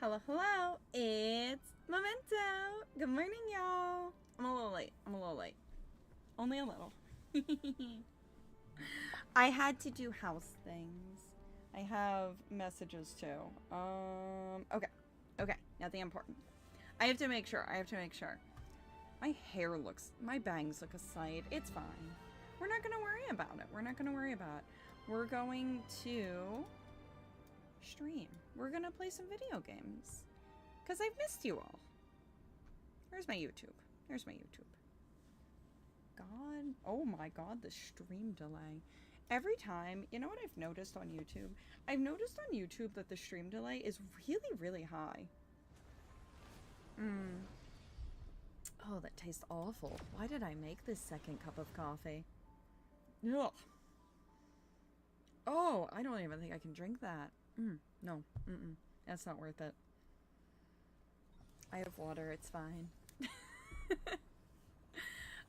Hello, hello. It's Memento. Good morning, y'all. I'm a little late. Only a little. I had to do house things. I have messages too. Okay. Nothing important. I have to make sure. My bangs look a sight. It's fine. We're not going to worry about it. We're going to stream. We're gonna play some video games. Because I've missed you all. There's my YouTube. God. Oh my god, the stream delay. Every time, you know what I've noticed on YouTube? I've noticed on YouTube that the stream delay is really, really high. Oh, that tastes awful. Why did I make this second cup of coffee? Ugh. Oh, I don't even think I can drink that. No. That's not worth it. I have water. It's fine.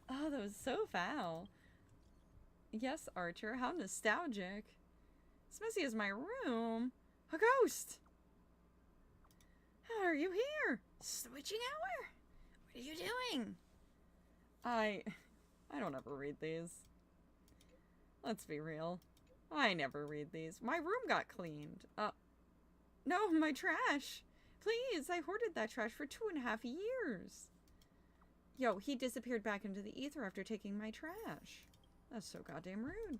Oh, that was so foul. Yes, Archer. How nostalgic. As messy as my room. A ghost. How are you here? Switching hour? What are you doing? I don't ever read these. Let's be real. I never read these. My room got cleaned. No, my trash. Please, I hoarded that trash for 2.5 years. Yo, he disappeared back into the ether after taking my trash. That's so goddamn rude.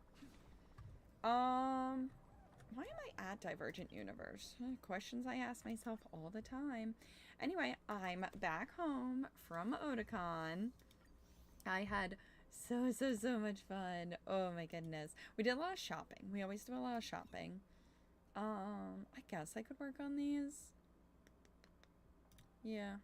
Why am I at Divergent Universe? Questions I ask myself all the time. Anyway, I'm back home from Otakon. I had so much fun. Oh my goodness. We did a lot of shopping. We always do a lot of shopping. I guess I could work on these. Yeah,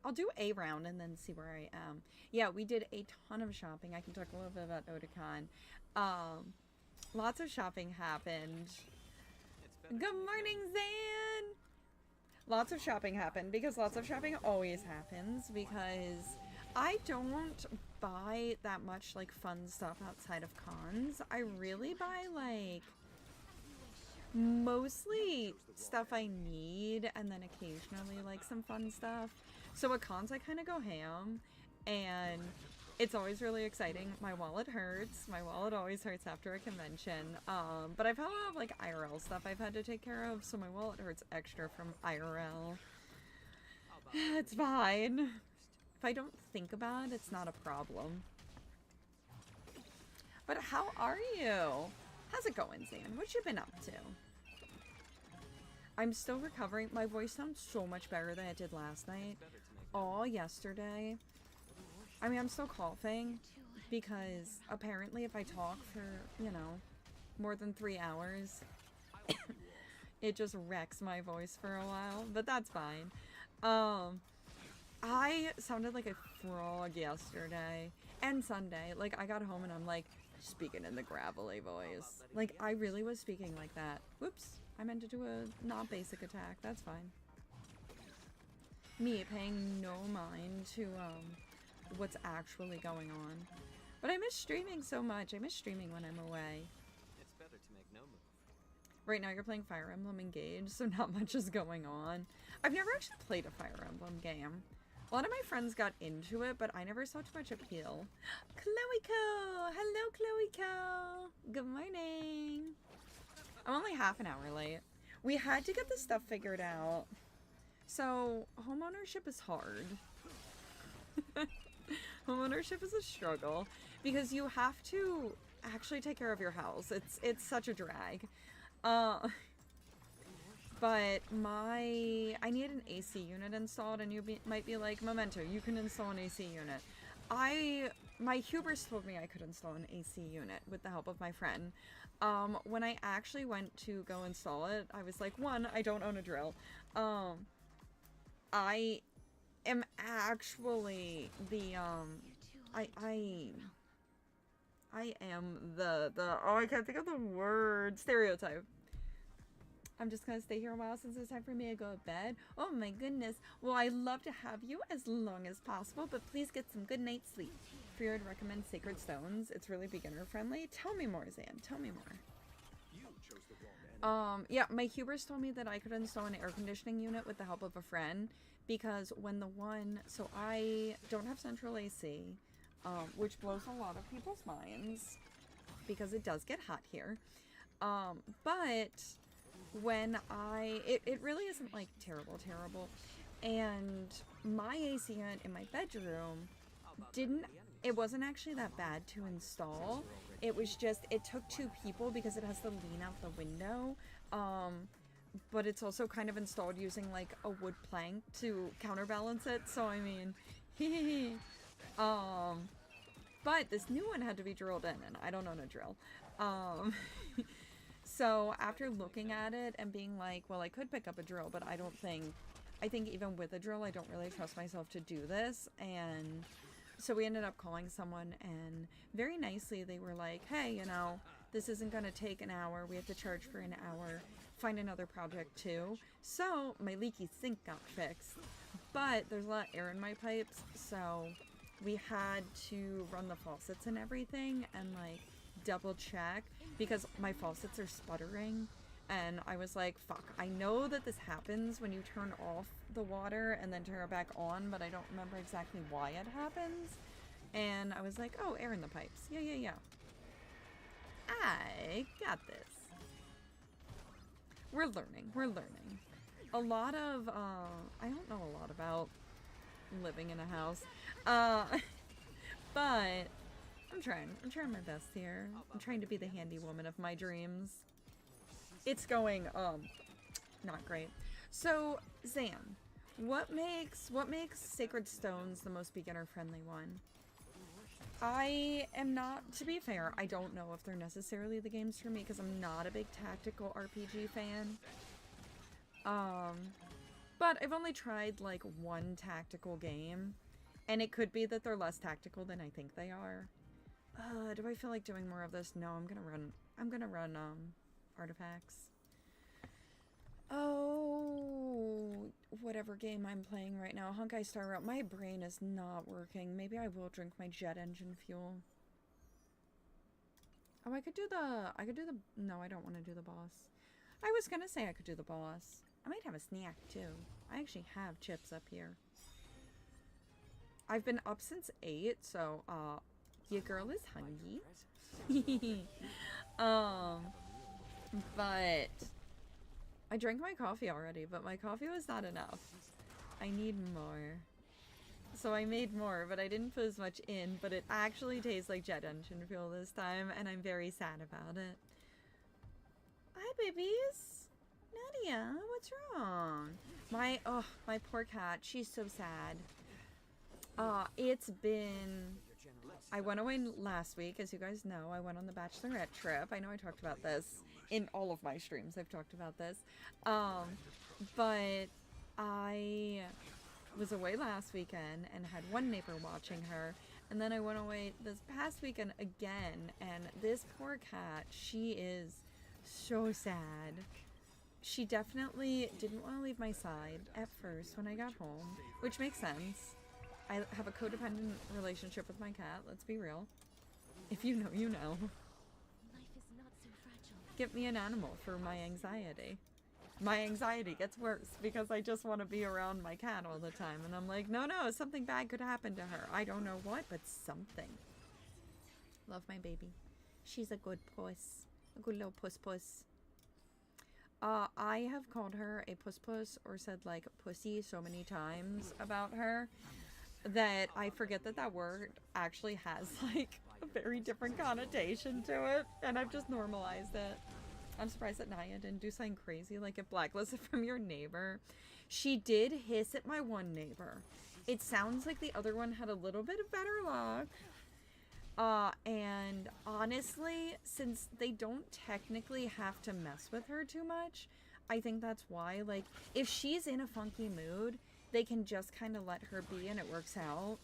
I'll do a round and then see where I am. Yeah, we did a ton of shopping. I can talk a little bit about Otakon. Lots of shopping happened. Good morning, Zan! Lots of shopping happened because lots of shopping always happens because I don't buy that much like fun stuff outside of cons. I really buy like mostly stuff I need and then occasionally like some fun stuff. So at cons I kind of go ham and it's always really exciting. My wallet hurts. My wallet always hurts after a convention. But I've had a lot of like IRL stuff I've had to take care of, so my wallet hurts extra from IRL. It's fine. If I don't think about it, it's not a problem. But how are you? How's it going, Zan? What you been up to? I'm still recovering. My voice sounds so much better than it did last night. All yesterday. I mean, I'm still coughing because apparently if I talk for, you know, more than 3 hours, it just wrecks my voice for a while, but that's fine. I sounded like a frog yesterday and Sunday. Like, I got home and I'm like, speaking in the gravelly voice. Like, I really was speaking like that. Whoops. I meant to do a not basic attack. That's fine. Me paying no mind to, what's actually going on. But I miss streaming so much. I miss streaming when I'm away. It's better to make no move. Right now you're playing Fire Emblem Engage, so not much is going on. I've never actually played a Fire Emblem game. A lot of my friends got into it, but I never saw too much appeal. Chloe Co! Hello, Chloe Co! Good morning! I'm only half an hour late. We had to get this stuff figured out. So, homeownership is hard. Homeownership is a struggle because you have to actually take care of your house. It's such a drag. But I need an AC unit installed, and you might be like, Memento, you can install an AC unit. My hubris told me I could install an AC unit with the help of my friend. When I actually went to go install it, I was like, one, I don't own a drill. I am actually the, I am the, oh, I can't think of the word, stereotype. I'm just gonna stay here a while since it's time for me to go to bed. Oh my goodness. Well, I'd love to have you as long as possible, but please get some good night's sleep. Fear I'd recommend Sacred Stones. It's really beginner friendly. Tell me more, Zan. Tell me more. Yeah, my Hubers told me that I could install an air conditioning unit with the help of a friend because when the one, so I don't have central AC, which blows a lot of people's minds because it does get hot here. But when it really isn't like terrible, and my AC unit in my bedroom it wasn't actually that bad to install. It was just, it took two people because it has to lean out the window. But it's also kind of installed using like a wood plank to counterbalance it. So I mean, but this new one had to be drilled in and I don't own a drill. So after looking at it and being like, well, I could pick up a drill, but I think even with a drill, I don't really trust myself to do this. And so we ended up calling someone and very nicely they were like, hey, you know, this isn't going to take an hour. We have to charge for an hour. Find another project too. So my leaky sink got fixed, but there's a lot of air in my pipes. So we had to run the faucets and everything and like double check because my faucets are sputtering. And I was like, fuck, I know that this happens when you turn off the water and then turn it back on, but I don't remember exactly why it happens. And I was like, oh, air in the pipes. Yeah. I got this. We're learning. A lot of, I don't know a lot about living in a house. But I'm trying my best here. I'm trying to be the handy woman of my dreams. It's going, not great. So, Zan, what makes Sacred Stones the most beginner-friendly one? I am not, to be fair, I don't know if they're necessarily the games for me because I'm not a big tactical RPG fan. But I've only tried, like, one tactical game, and it could be that they're less tactical than I think they are. Do I feel like doing more of this? No, I'm gonna run, artifacts. Oh, whatever game I'm playing right now. Honkai Star Rail. My brain is not working. Maybe I will drink my jet engine fuel. Oh, I could do the, no, I don't want to do the boss. I was gonna say I could do the boss. I might have a snack too. I actually have chips up here. I've been up since 8, so, your girl is hungry. But I drank my coffee already, but my coffee was not enough. I need more. So I made more, but I didn't put as much in, but it actually tastes like jet engine fuel this time, and I'm very sad about it. Hi, babies. Nadia, what's wrong? My poor cat, she's so sad. It's been... I went away last week, as you guys know. I went on the bachelorette trip. I know I talked about this in all of my streams. I've talked about this. But I was away last weekend and had one neighbor watching her. And then I went away this past weekend again. And this poor cat, she is so sad. She definitely didn't want to leave my side at first when I got home, which makes sense. I have a codependent relationship with my cat, let's be real. If you know, you know. Life is not so fragile. Get me an animal for my anxiety. My anxiety gets worse because I just want to be around my cat all the time. And I'm like, no, something bad could happen to her. I don't know what, but something. Love my baby. She's a good puss. A good little puss. I have called her a puss or said like pussy so many times about her that I forget that word actually has like a very different connotation to it, and I've just normalized it. I'm surprised that Naya didn't do something crazy like get blacklisted from your neighbor. She did hiss at my one neighbor. It sounds like the other one had a little bit of better luck. And honestly, since they don't technically have to mess with her too much, I think that's why, like, if she's in a funky mood, they can just kind of let her be and it works out.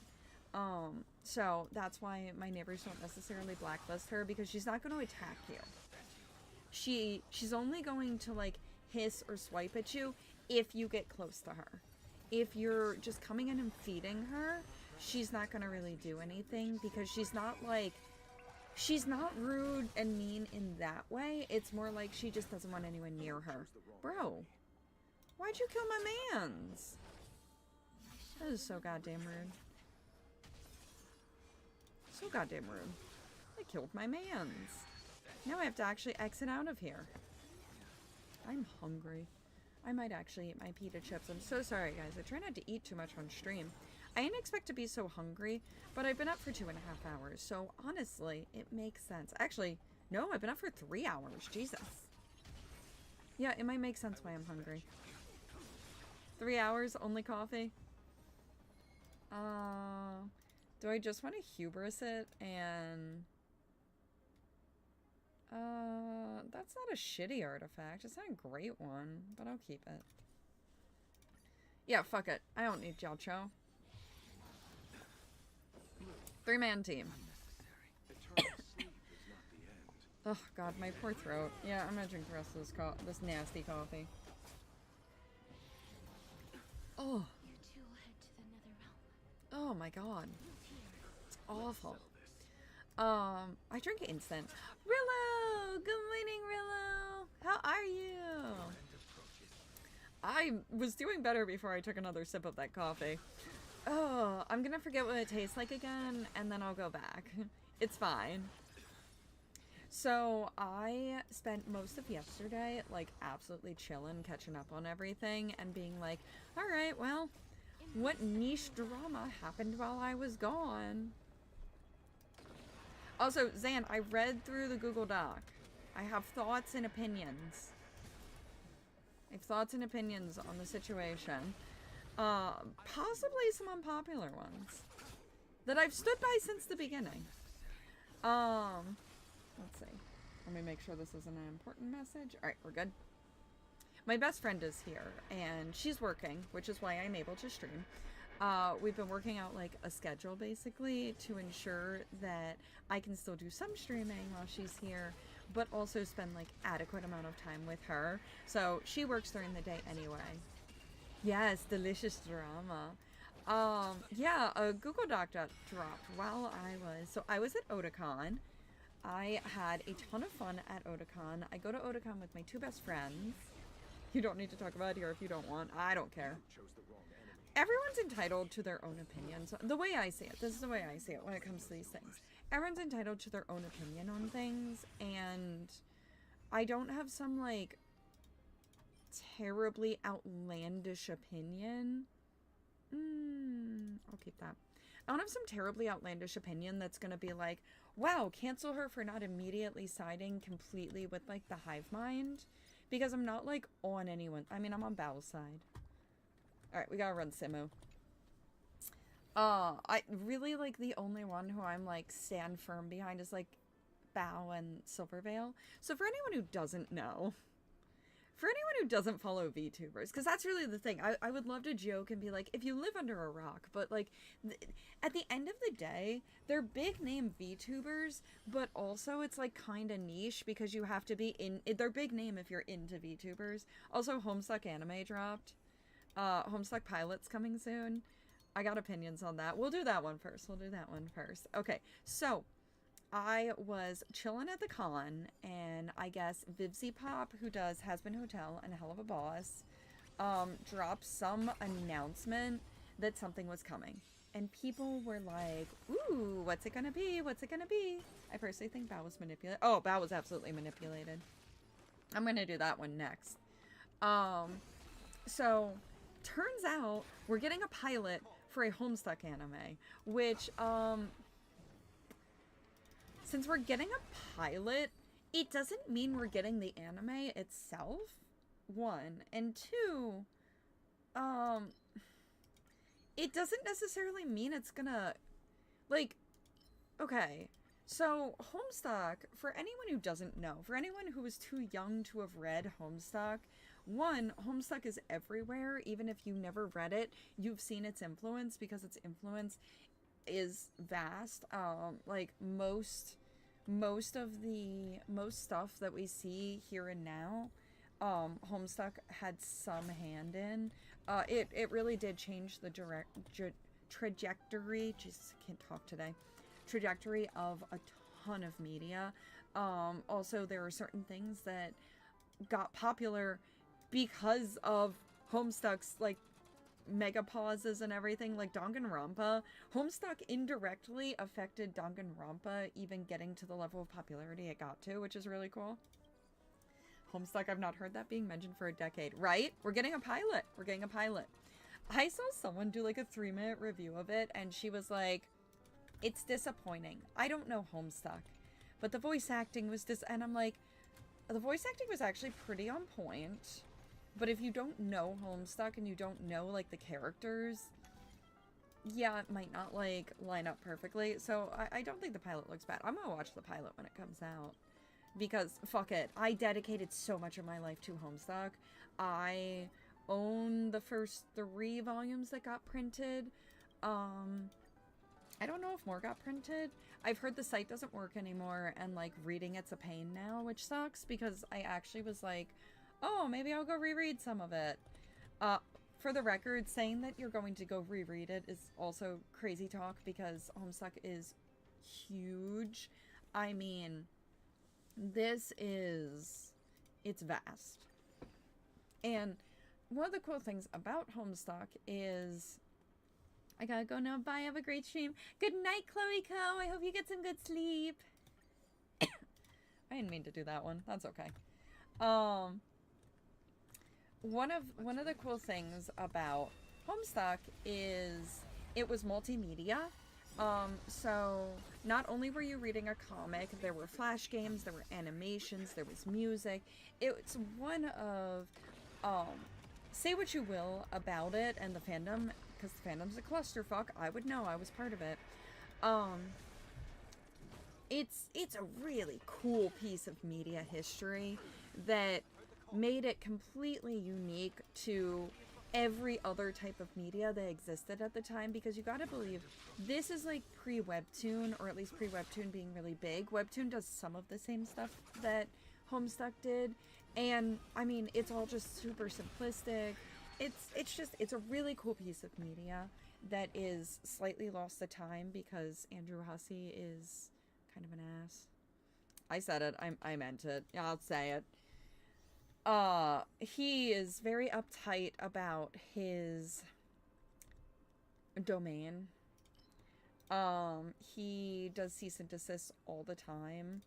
So that's why my neighbors don't necessarily blacklist her, because she's not going to attack you. She's only going to, like, hiss or swipe at you if you get close to her. If you're just coming in and feeding her, she's not going to really do anything, because she's not, like, She's not rude and mean in that way. It's more like she just doesn't want anyone near her. Bro, why'd you kill my mans? That is so goddamn rude. So goddamn rude. They killed my mans. Now I have to actually exit out of here. I'm hungry. I might actually eat my pita chips. I'm so sorry, guys. I try not to eat too much on stream. I didn't expect to be so hungry, but I've been up for 2.5 hours. So honestly, it makes sense. Actually, no, I've been up for 3 hours. Jesus. Yeah, it might make sense why I'm hungry. 3 hours, only coffee? Do I just want to hubris it and... that's not a shitty artifact. It's not a great one, but I'll keep it. Yeah, fuck it. I don't need Jiaocho. 3-man team. Oh god, my poor throat. Yeah, I'm gonna drink the rest of this nasty coffee. Oh. You two will head to the nether realm. Oh my god. It's awful. I drink instant. Rillo! Good morning, Rillo! How are you? I was doing better before I took another sip of that coffee. Oh, I'm gonna forget what it tastes like again, and then I'll go back. It's fine. So, I spent most of yesterday, like, absolutely chilling, catching up on everything, and being like, alright, well, what niche drama happened while I was gone? Also, Zan, I read through the Google Doc. I have thoughts and opinions. I have thoughts and opinions on the situation. Possibly some unpopular ones that I've stood by since the beginning. Let's see. Let me make sure this isn't an important message. Alright, we're good. My best friend is here, and she's working, which is why I'm able to stream. We've been working out, like, a schedule, basically, to ensure that I can still do some streaming while she's here, but also spend, like, adequate amount of time with her. So, she works during the day anyway. Yes, delicious drama. Yeah, a Google Doc dropped while I was at Otakon. I had a ton of fun at Otakon. I go to Otakon with my 2 best friends. You don't need to talk about it here if you don't want. I don't care. Everyone's entitled to their own opinions. The way I see it, this is the way I see it when it comes to these things. Everyone's entitled to their own opinion on things, and I don't have some, like, terribly outlandish opinion. I'll keep that. I don't have some terribly outlandish opinion that's gonna be like, wow, cancel her for not immediately siding completely with, like, the hive mind. Because I'm not, like, on anyone. I mean, I'm on Bao's side. Alright, we gotta run Simu. I really, like, the only one who I'm, like, stand firm behind is, like, Bao and Silvervale. So for anyone who doesn't know, for anyone who doesn't follow VTubers, because that's really the thing, I would love to joke and be like, if you live under a rock, but, like, at the end of the day, they're big name VTubers, but also it's, like, kind of niche, because you have to be in, they're big name if you're into VTubers. Also, Homestuck anime dropped. Homestuck Pilot's coming soon. I got opinions on that. We'll do that one first. Okay, so I was chilling at the con, and I guess Vivzy Pop, who does Has Been Hotel and Hell of a Boss, dropped some announcement that something was coming. And people were like, ooh, what's it gonna be? What's it gonna be? I personally think Bao was manipulated. Oh, Bao was absolutely manipulated. I'm gonna do that one next. So, turns out we're getting a pilot for a Homestuck anime, which, since we're getting a pilot, it doesn't mean we're getting the anime itself, 1, and 2, it doesn't necessarily mean it's gonna, like, okay, so Homestuck, for anyone who doesn't know, for anyone who is too young to have read Homestuck, 1, Homestuck is everywhere. Even if you never read it, you've seen its influence, because its influence is vast. Like, most stuff that we see here and now, Homestuck had some hand in. It really did change the trajectory, Jesus, I can't talk today, trajectory of a ton of media. Also, there are certain things that got popular because of Homestuck's, like, mega pauses and everything, like Danganronpa. Homestuck indirectly affected Danganronpa even getting to the level of popularity it got to, which is really cool. Homestuck, I've not heard that being mentioned for a decade. Right? We're getting a pilot. We're getting a pilot. I saw someone do like a 3-minute review of it, and she was like, it's disappointing. I don't know Homestuck, but the voice acting was and I'm like, the voice acting was actually pretty on point. But if you don't know Homestuck and you don't know, like, the characters, yeah, it might not, like, line up perfectly. So I don't think the pilot looks bad. I'm gonna watch the pilot when it comes out. Because, fuck it, I dedicated so much of my life to Homestuck. I own the first 3 volumes that got printed. I don't know if more got printed. I've heard the site doesn't work anymore, and, like, reading it's a pain now, which sucks, because I actually was like, oh, maybe I'll go reread some of it. For the record, saying that you're going to go reread it is also crazy talk, because Homestuck is huge. I mean, it's vast. And one of the cool things about Homestuck is, I gotta go now. Bye, have a great stream. Good night, Chloe Co. I hope you get some good sleep. I didn't mean to do that one. That's okay. One of the cool things about Homestuck is it was multimedia. So not only were you reading a comic, there were flash games, there were animations, there was music. It's one of, say what you will about it and the fandom, because the fandom's a clusterfuck. I would know, I was part of it. It's a really cool piece of media history that made it completely unique to every other type of media that existed at the time, because you gotta believe this is like pre-Webtoon, or at least pre-Webtoon being really big. Webtoon does some of the same stuff that Homestuck did, and I mean, it's all just super simplistic. It's a really cool piece of media that is slightly lost to time because Andrew Hussey is kind of an ass. I said it. I meant it. Yeah, I'll say it. He is very uptight about his domain. He does cease and desist all the time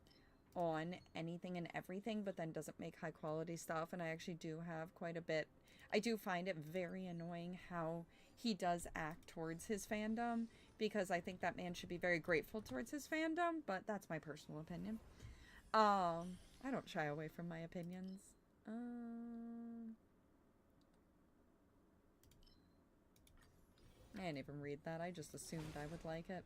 on anything and everything, but then doesn't make high quality stuff, and I actually do have quite a bit. I do find it very annoying how he does act towards his fandom, because I think that man should be very grateful towards his fandom, but that's my personal opinion. I don't shy away from my opinions. I didn't even read that. I just assumed I would like it.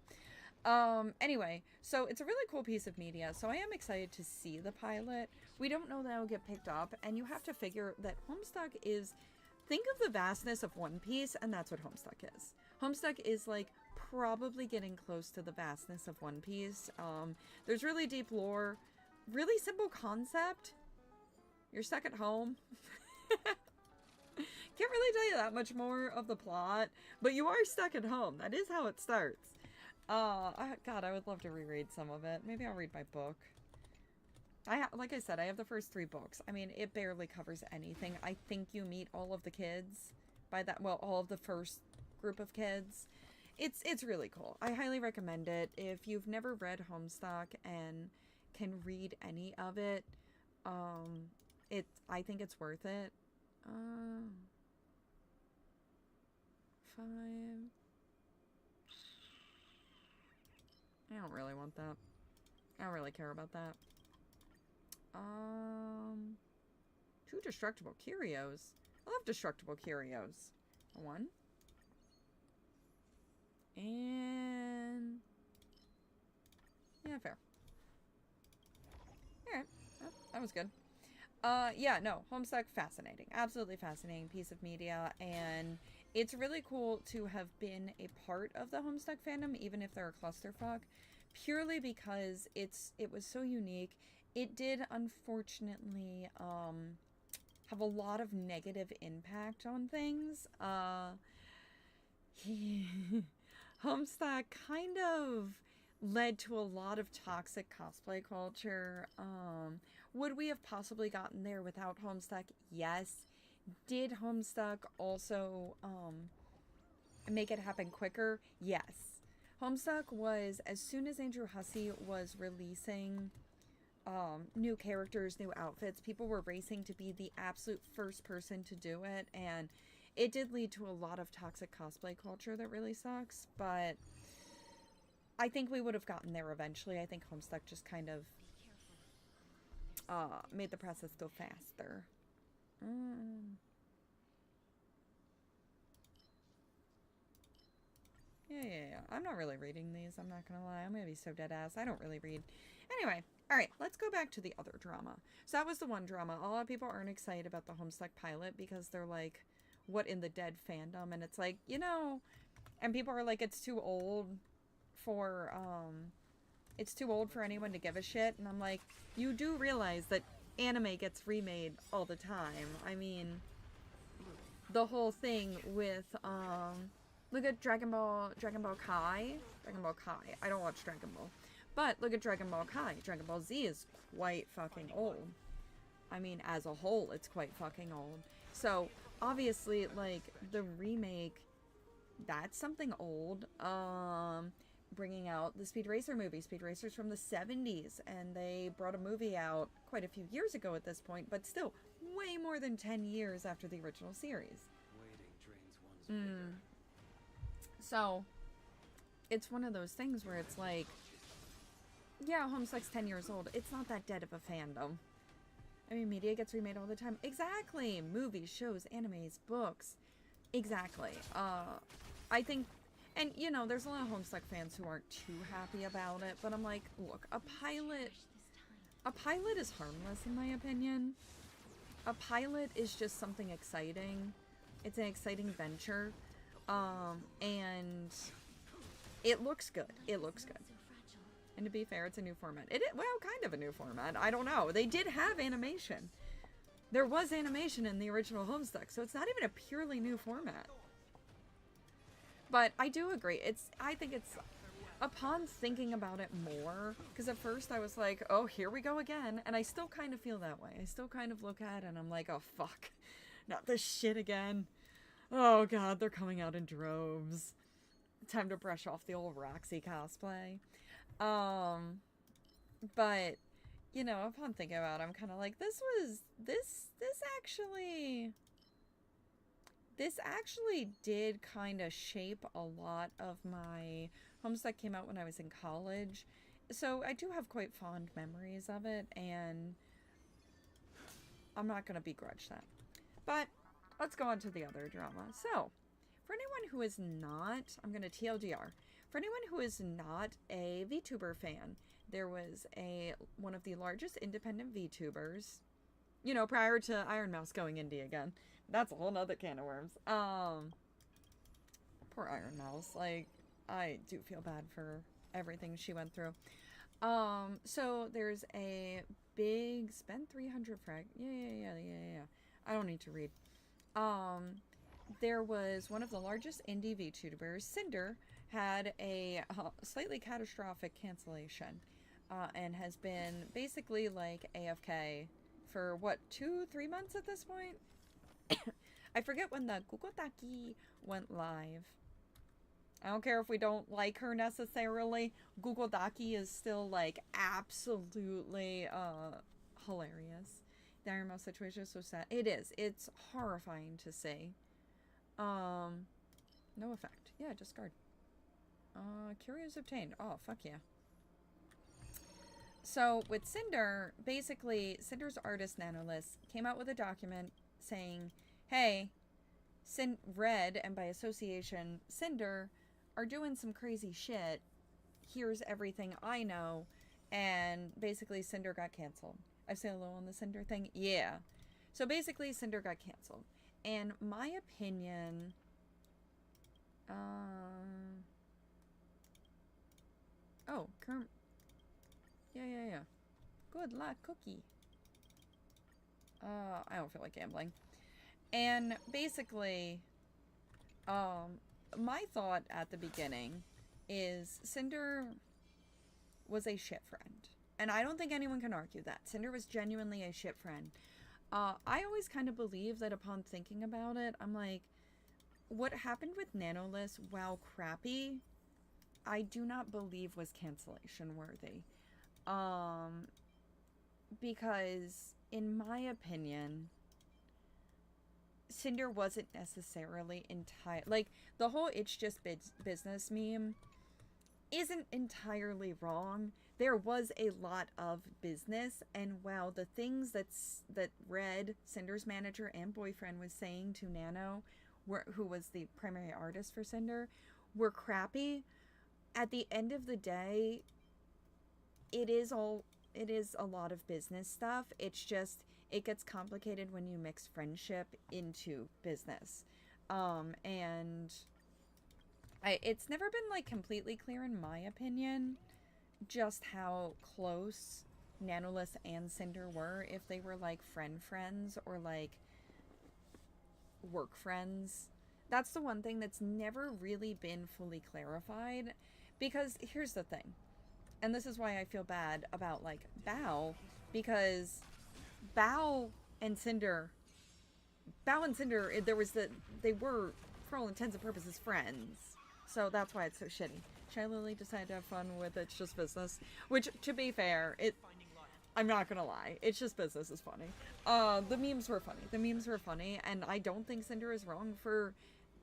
Anyway, so it's a really cool piece of media, so I am excited to see the pilot. We don't know that it'll get picked up, and you have to figure that Homestuck is... Think of the vastness of One Piece, and that's what Homestuck is. Homestuck is, like, probably getting close to the vastness of One Piece. There's really deep lore, really simple concept. You're stuck at home. Can't really tell you that much more of the plot, but you are stuck at home. That is how it starts. God, I would love to reread some of it. Maybe I'll read my book. Like I said, I have the first 3 books. I mean, it barely covers anything. I think you meet all of the kids by that, well, all of the first group of kids. It's really cool. I highly recommend it. If you've never read Homestuck and can read any of it, I think it's worth it. 5. I don't really want that. I don't really care about that. 2 destructible curios. I love destructible curios. 1. And... yeah, fair. Alright. Oh, that was good. Yeah, no, Homestuck, fascinating. Absolutely fascinating piece of media, and it's really cool to have been a part of the Homestuck fandom, even if they're a clusterfuck, purely because it was so unique. It did, unfortunately, have a lot of negative impact on things. Homestuck kind of led to a lot of toxic cosplay culture. Would we have possibly gotten there without Homestuck? Yes. Did Homestuck also make it happen quicker? Yes. Homestuck was, as soon as Andrew Hussey was releasing new characters, new outfits, people were racing to be the absolute first person to do it, and it did lead to a lot of toxic cosplay culture that really sucks, but I think we would have gotten there eventually. I think Homestuck just kind of made the process go faster. Yeah. I'm not really reading these. I'm not gonna lie. I'm gonna be so dead ass. I don't really read. Anyway, alright, let's go back to the other drama. So that was the one drama. A lot of people aren't excited about the Homestuck pilot because they're like, what in the dead fandom? And it's like, you know, and people are like, it's too old for anyone to give a shit. And I'm like, you do realize that anime gets remade all the time. I mean, the whole thing with, look at Dragon Ball Kai. I don't watch Dragon Ball. But look at Dragon Ball Kai. Dragon Ball Z is quite fucking old. I mean, as a whole, it's quite fucking old. So, obviously, like, the remake, that's something old. Bringing out the Speed Racer movie. Speed Racer's from the 70s, and they brought a movie out quite a few years ago at this point, but still, way more than 10 years after the original series. So, it's one of those things where it's like, yeah, Homestuck's 10 years old. It's not that dead of a fandom. I mean, media gets remade all the time. Exactly! Movies, shows, animes, books. Exactly. I think, and, you know, there's a lot of Homestuck fans who aren't too happy about it, but I'm like, look, a pilot is harmless, in my opinion. A pilot is just something exciting. It's an exciting venture. And it looks good. And to be fair, it's a new format. Well, kind of a new format. I don't know. They did have animation. There was animation in the original Homestuck, so it's not even a purely new format. But I do agree. I think it's, upon thinking about it more, because at first I was like, oh, here we go again. And I still kind of feel that way. I still kind of look at it and I'm like, oh, fuck. Not this shit again. Oh, God, they're coming out in droves. Time to brush off the old Roxy cosplay. But, you know, upon thinking about it, I'm kind of like, this actually did kind of shape a lot of my... Homestuck came out when I was in college, so I do have quite fond memories of it, and I'm not going to begrudge that. But let's go on to the other drama. So, for anyone who is not... I'm going to TLDR. For anyone who is not a VTuber fan, there was one of the largest independent VTubers, you know, prior to Iron Mouse going indie again. That's a whole nother can of worms. Poor Iron Mouse. Like, I do feel bad for everything she went through. So there's a big spend 300 frag. Yeah. I don't need to read. There was one of the largest indie VTubers, Cinder, had a slightly catastrophic cancellation, and has been basically like AFK for what, 2-3 months at this point? I forget when the Gugotaki went live. I don't care if we don't like her necessarily. Gugotaki is still like absolutely hilarious. The Iron Mouse situation is so sad. It is. It's horrifying to see. No effect. Yeah, discard. Curios obtained. Oh, fuck yeah. So, with Cinder, basically, Cinder's artist Nanolith came out with a document saying, hey, Red, and by association, Cinder, are doing some crazy shit. Here's everything I know. And basically, Cinder got canceled. I say hello on the Cinder thing? Yeah. So, basically, Cinder got canceled. And my opinion... Oh, Yeah. Good luck, Cookie. I don't feel like gambling. And basically, my thought at the beginning is Cinder was a shit friend. And I don't think anyone can argue that. Cinder was genuinely a shit friend. I always kind of believe that upon thinking about it, I'm like, what happened with Nanolith, while crappy, I do not believe was cancellation worthy. Because, in my opinion, Cinder wasn't necessarily like, the whole "it's just business" meme isn't entirely wrong. There was a lot of business, and while the things that Red, Cinder's manager and boyfriend, was saying to Nano, who was the primary artist for Cinder, were crappy, at the end of the day, it is a lot of business stuff. It's just, it gets complicated when you mix friendship into business. And it's never been, like, completely clear, in my opinion, just how close Nanolith and Cinder were, if they were, like, friends or, like, work friends. That's the one thing that's never really been fully clarified, because here's the thing, and this is why I feel bad about, like, Bao, because Bao and Cinder, they were, for all intents and purposes, friends. So that's why it's so shitty. Shy Lily decided to have fun with It's Just Business. Which, to be fair, I'm not gonna lie, It's Just Business is funny. The memes were funny. And I don't think Cinder is wrong for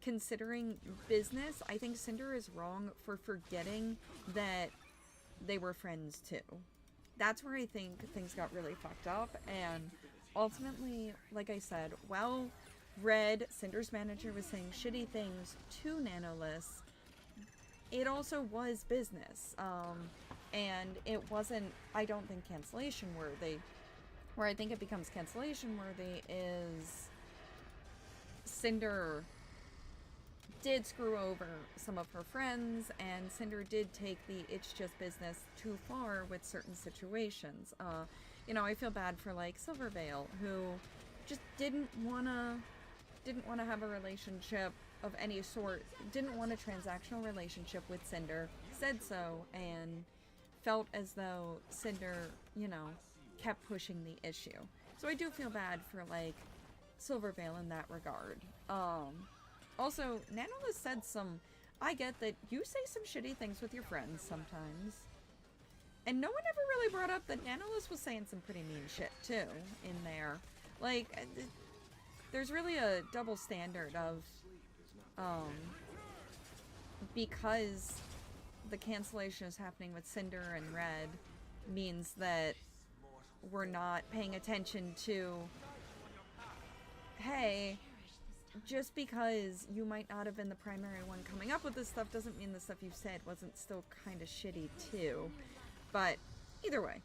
considering business. I think Cinder is wrong for forgetting that they were friends too. That's where I think things got really fucked up. And ultimately, like I said, while Red, Cinder's manager, was saying shitty things to Nanolith, it also was business. And it wasn't, I don't think, cancellation worthy. Where I think it becomes cancellation worthy is Cinder did screw over some of her friends, and Cinder did take the "it's just business" too far with certain situations. I feel bad for, like, Silvervale, who just didn't wanna have a relationship of any sort, didn't want a transactional relationship with Cinder, said so, and felt as though Cinder, kept pushing the issue. So I do feel bad for, like, Silvervale in that regard. Also, Nanolith said I get that you say some shitty things with your friends sometimes. And no one ever really brought up that Nanolith was saying some pretty mean shit, too, in there. Like, there's really a double standard of, because the cancellation is happening with Cinder and Red, means that we're not paying attention to, hey, just because you might not have been the primary one coming up with this stuff doesn't mean the stuff you said wasn't still kind of shitty too. But either way.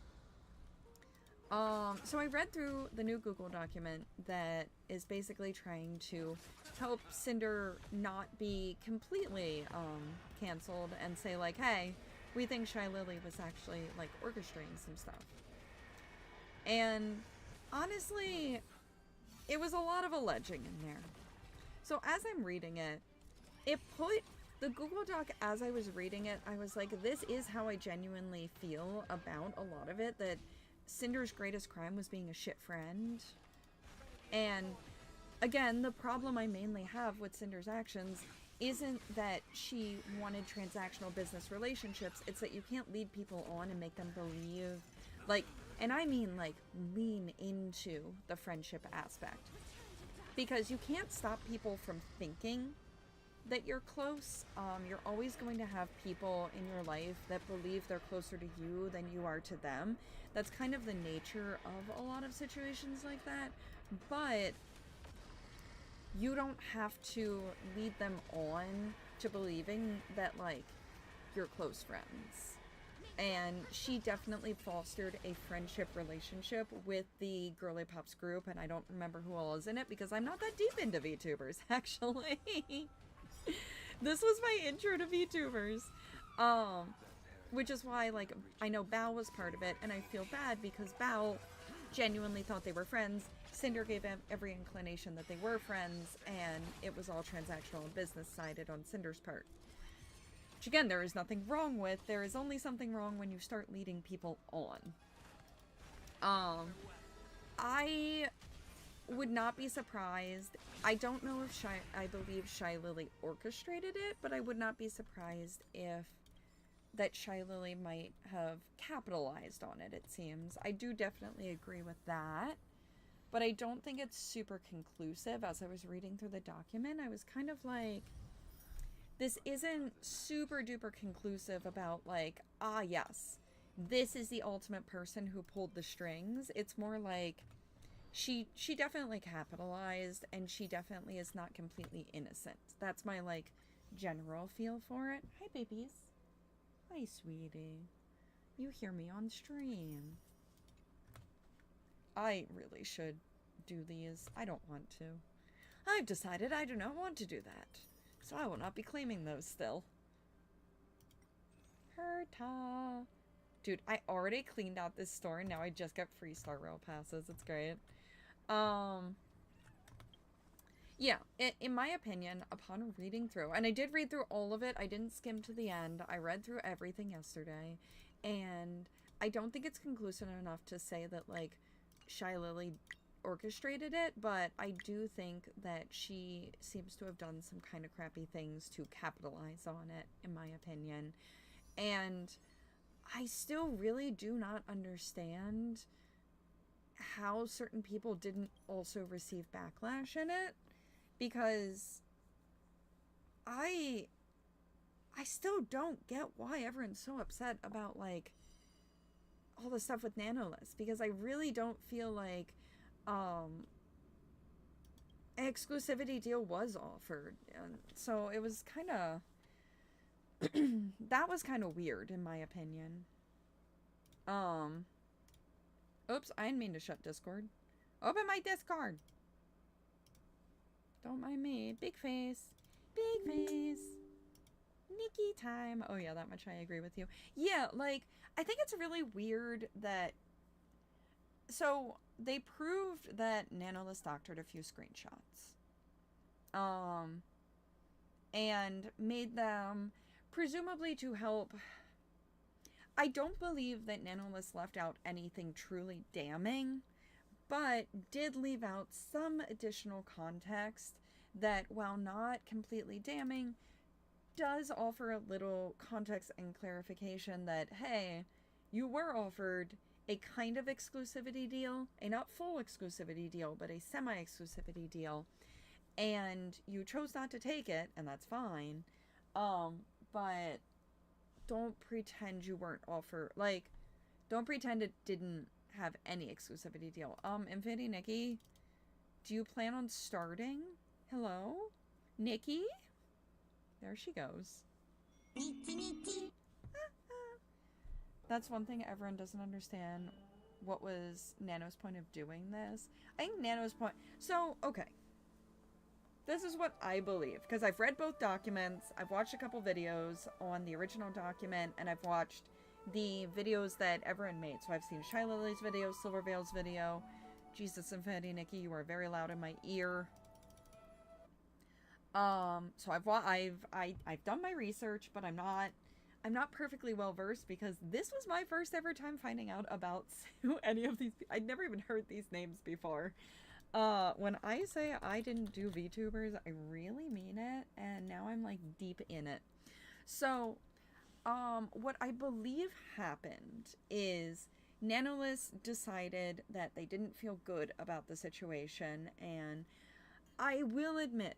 So I read through the new Google document that is basically trying to help Cinder not be completely canceled, and say, like, hey, we think Shy Lily was actually, like, orchestrating some stuff. And honestly, it was a lot of alleging in there. So as I'm reading it, the Google Doc, as I was reading it, I was like, this is how I genuinely feel about a lot of it, that Cinder's greatest crime was being a shit friend. And again, the problem I mainly have with Cinder's actions isn't that she wanted transactional business relationships, it's that you can't lead people on and make them believe, like, and I mean, like, lean into the friendship aspect. Because you can't stop people from thinking that you're close. You're always going to have people in your life that believe they're closer to you than you are to them. That's kind of the nature of a lot of situations like that. But you don't have to lead them on to believing that, like, you're close friends. And she definitely fostered a friendship relationship with the Girly Pops group, and I don't remember who all is in it because I'm not that deep into VTubers, actually. This was my intro to VTubers. Which is why, like, I know Bao was part of it, and I feel bad because Bao genuinely thought they were friends. Cinder gave every inclination that they were friends, and it was all transactional and business-sided on Cinder's part. Which again, there is nothing wrong with. There is only something wrong when you start leading people on. I would not be surprised. I don't know if I believe Shy Lily orchestrated it, but I would not be surprised if that Shy Lily might have capitalized on it, it seems. I do definitely agree with that, but I don't think it's super conclusive. As I was reading through the document, I was kind of like, this isn't super duper conclusive about like, ah yes, this is the ultimate person who pulled the strings. It's more like she definitely capitalized, and she definitely is not completely innocent. That's my like general feel for it. Hi babies. Hi sweetie. You hear me on stream. I really should do these. I don't want to. I've decided I do not want to do that, so I will not be claiming those still. Herta. Dude, I already cleaned out this store, and now I just got free Star Rail passes. It's great. Yeah, in my opinion, upon reading through, and I did read through all of it, I didn't skim to the end, I read through everything yesterday, and I don't think it's conclusive enough to say that, like, Shy Lily orchestrated it, but I do think that she seems to have done some kind of crappy things to capitalize on it, in my opinion, and I still really do not understand how certain people didn't also receive backlash in it, because I still don't get why everyone's so upset about like all the stuff with Nanolist, because I really don't feel like an exclusivity deal was offered, and so it was kind of that was kind of weird in my opinion. Oops, I didn't mean to shut Discord. Open my Discord. Don't mind me. Big face. Big face. Nikki time. Oh yeah, that much I agree with you. Yeah, like, I think it's really weird that... So, they proved that Nanolist doctored a few screenshots. And made them, presumably to help... I don't believe that Nanolist left out anything truly damning, but did leave out some additional context that, while not completely damning, does offer a little context and clarification that, hey, you were offered a kind of exclusivity deal, a not full exclusivity deal, but a semi-exclusivity deal, and you chose not to take it, and that's fine, but don't pretend you weren't offered, like, don't pretend it didn't have any exclusivity deal. Infinity Nikki, do you plan on starting? Hello? Nikki? There she goes. That's one thing everyone doesn't understand. What was Nano's point of doing this? I think Nano's point... So, okay. This is what I believe, because I've read both documents, I've watched a couple videos on the original document, and I've watched the videos that everyone made. So I've seen Shy Lily's video, Silverveil's video. Jesus, Infinity Nikki, you are very loud in my ear. So I've done my research, but I'm not perfectly well versed, because this was my first ever time finding out about any of these. I'd never even heard these names before. When I say I didn't do VTubers, I really mean it, and now I'm like deep in it. So, what I believe happened is Nanolist decided that they didn't feel good about the situation, and I will admit,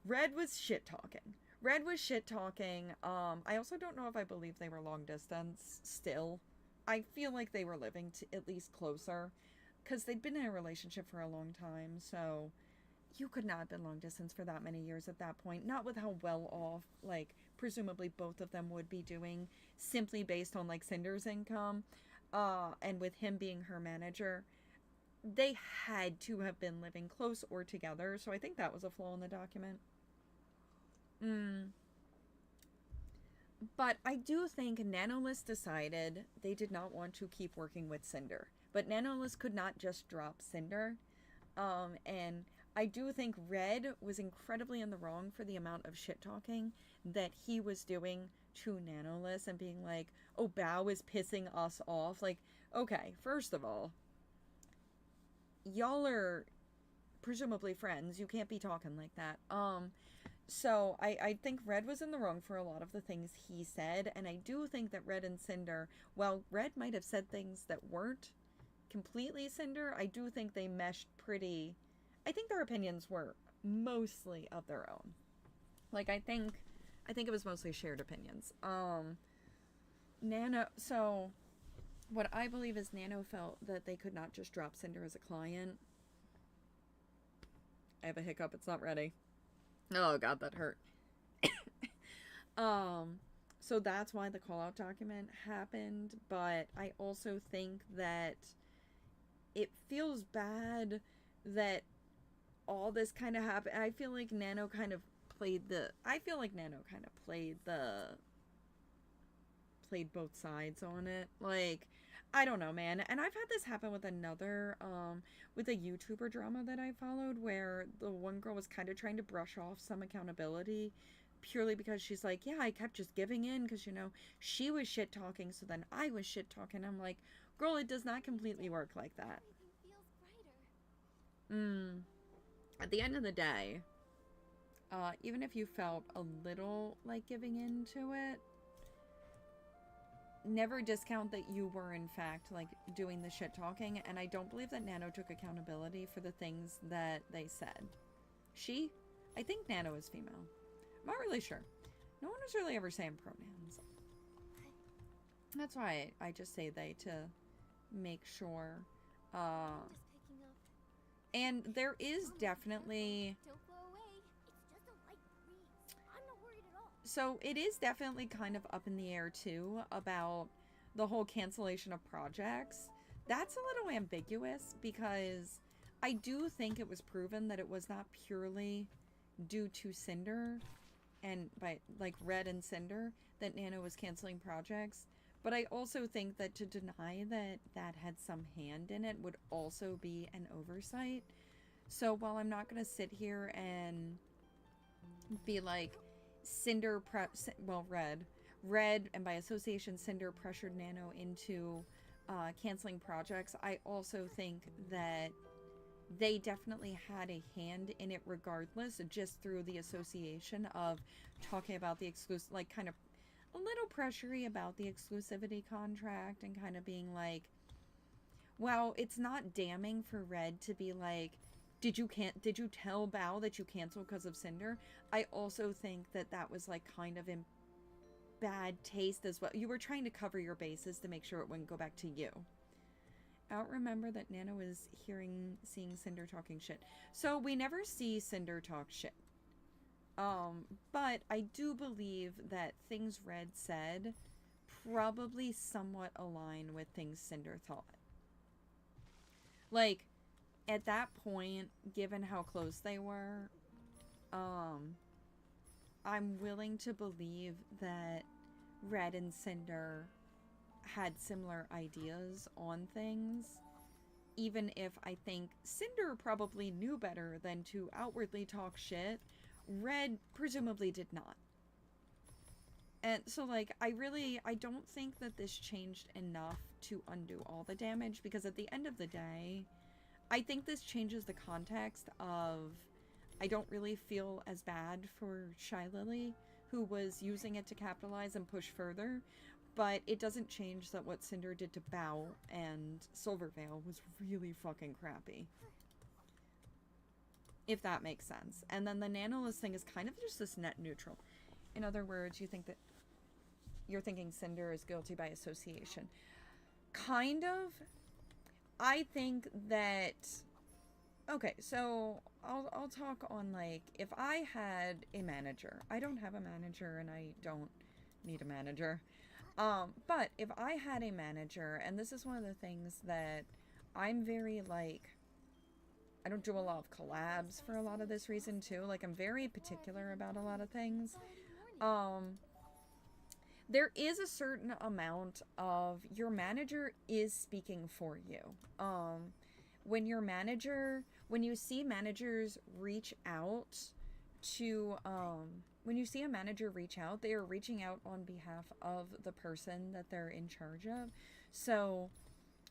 Red was shit-talking. Red was shit-talking. I also don't know if I believe they were long distance still. I feel like they were living at least closer, because they'd been in a relationship for a long time, so you could not have been long distance for that many years at that point. Not with how well off, like, presumably both of them would be doing, simply based on, like, Cinder's income, and with him being her manager. They had to have been living close or together, so I think that was a flaw in the document. But I do think Nanolist decided they did not want to keep working with Cinder. But Nanolist could not just drop Cinder. And I do think Red was incredibly in the wrong for the amount of shit talking that he was doing to Nanolith and being like, oh, Bao is pissing us off. Like, okay, first of all, y'all are presumably friends. You can't be talking like that. So I think Red was in the wrong for a lot of the things he said, and I do think that Red and Cinder, while Red might have said things that weren't completely Cinder, I do think they meshed pretty. I think their opinions were mostly of their own. Like, I think it was mostly shared opinions. Nano, so what I believe is Nano felt that they could not just drop Cinder as a client. I have a hiccup, it's not ready. Oh god, that hurt. So that's why the call-out document happened, but I also think that it feels bad that all this kind of happened. I feel like Nano kind of played both sides on it. Like, I don't know, man. And I've had this happen with another, with a YouTuber drama that I followed where the one girl was kind of trying to brush off some accountability purely because she's like, yeah, I kept just giving in because, you know, she was shit talking, so then I was shit talking. I'm like, girl, it does not completely work like that. At the end of the day, even if you felt a little like giving in to it, never discount that you were in fact like doing the shit talking, and I don't believe that Nano took accountability for the things that they said. I think Nano is female. I'm not really sure. No one was really ever saying pronouns. That's why I just say they to make sure. And there is definitely... So it is definitely kind of up in the air too about the whole cancellation of projects. That's a little ambiguous because I do think it was proven that it was not purely due to Cinder and by like Red and Cinder that Nano was canceling projects. But I also think that to deny that that had some hand in it would also be an oversight. So while I'm not going to sit here and be like, Red, and by association, Cinder pressured Nano into canceling projects, I also think that they definitely had a hand in it regardless, just through the association of talking about the exclusive, like kind of a little pressury about the exclusivity contract and kind of being like, well, it's not damning for Red to be like, did you tell Bao that you canceled because of Cinder? I also think that that was like kind of in bad taste as well. You were trying to cover your bases to make sure it wouldn't go back to you. I don't remember that Nano was seeing Cinder talking shit. So we never see Cinder talk shit. But I do believe that things Red said probably somewhat align with things Cinder thought. Like, at that point, given how close they were, I'm willing to believe that Red and Cinder had similar ideas on things, even if I think Cinder probably knew better than to outwardly talk shit. Red presumably did not. And so, like, I don't think that this changed enough to undo all the damage, because at the end of the day, I think this changes the context of I don't really feel as bad for Shy Lily, who was using it to capitalize and push further, but it doesn't change that what Cinder did to Bao and Silverveil was really fucking crappy. If that makes sense. And then the Nanolist thing is kind of just this net neutral. In other words, you're thinking Cinder is guilty by association. Kind of. I think that, okay, so I'll talk on, like, if I had a manager. I don't have a manager and I don't need a manager. But if I had a manager, and this is one of the things that I'm very, like, I don't do a lot of collabs for a lot of this reason too. Like, I'm very particular about a lot of things. There is a certain amount of your manager is speaking for you. when your manager, when you see managers reach out to, when you see a manager reach out, they are reaching out on behalf of the person that they're in charge of. So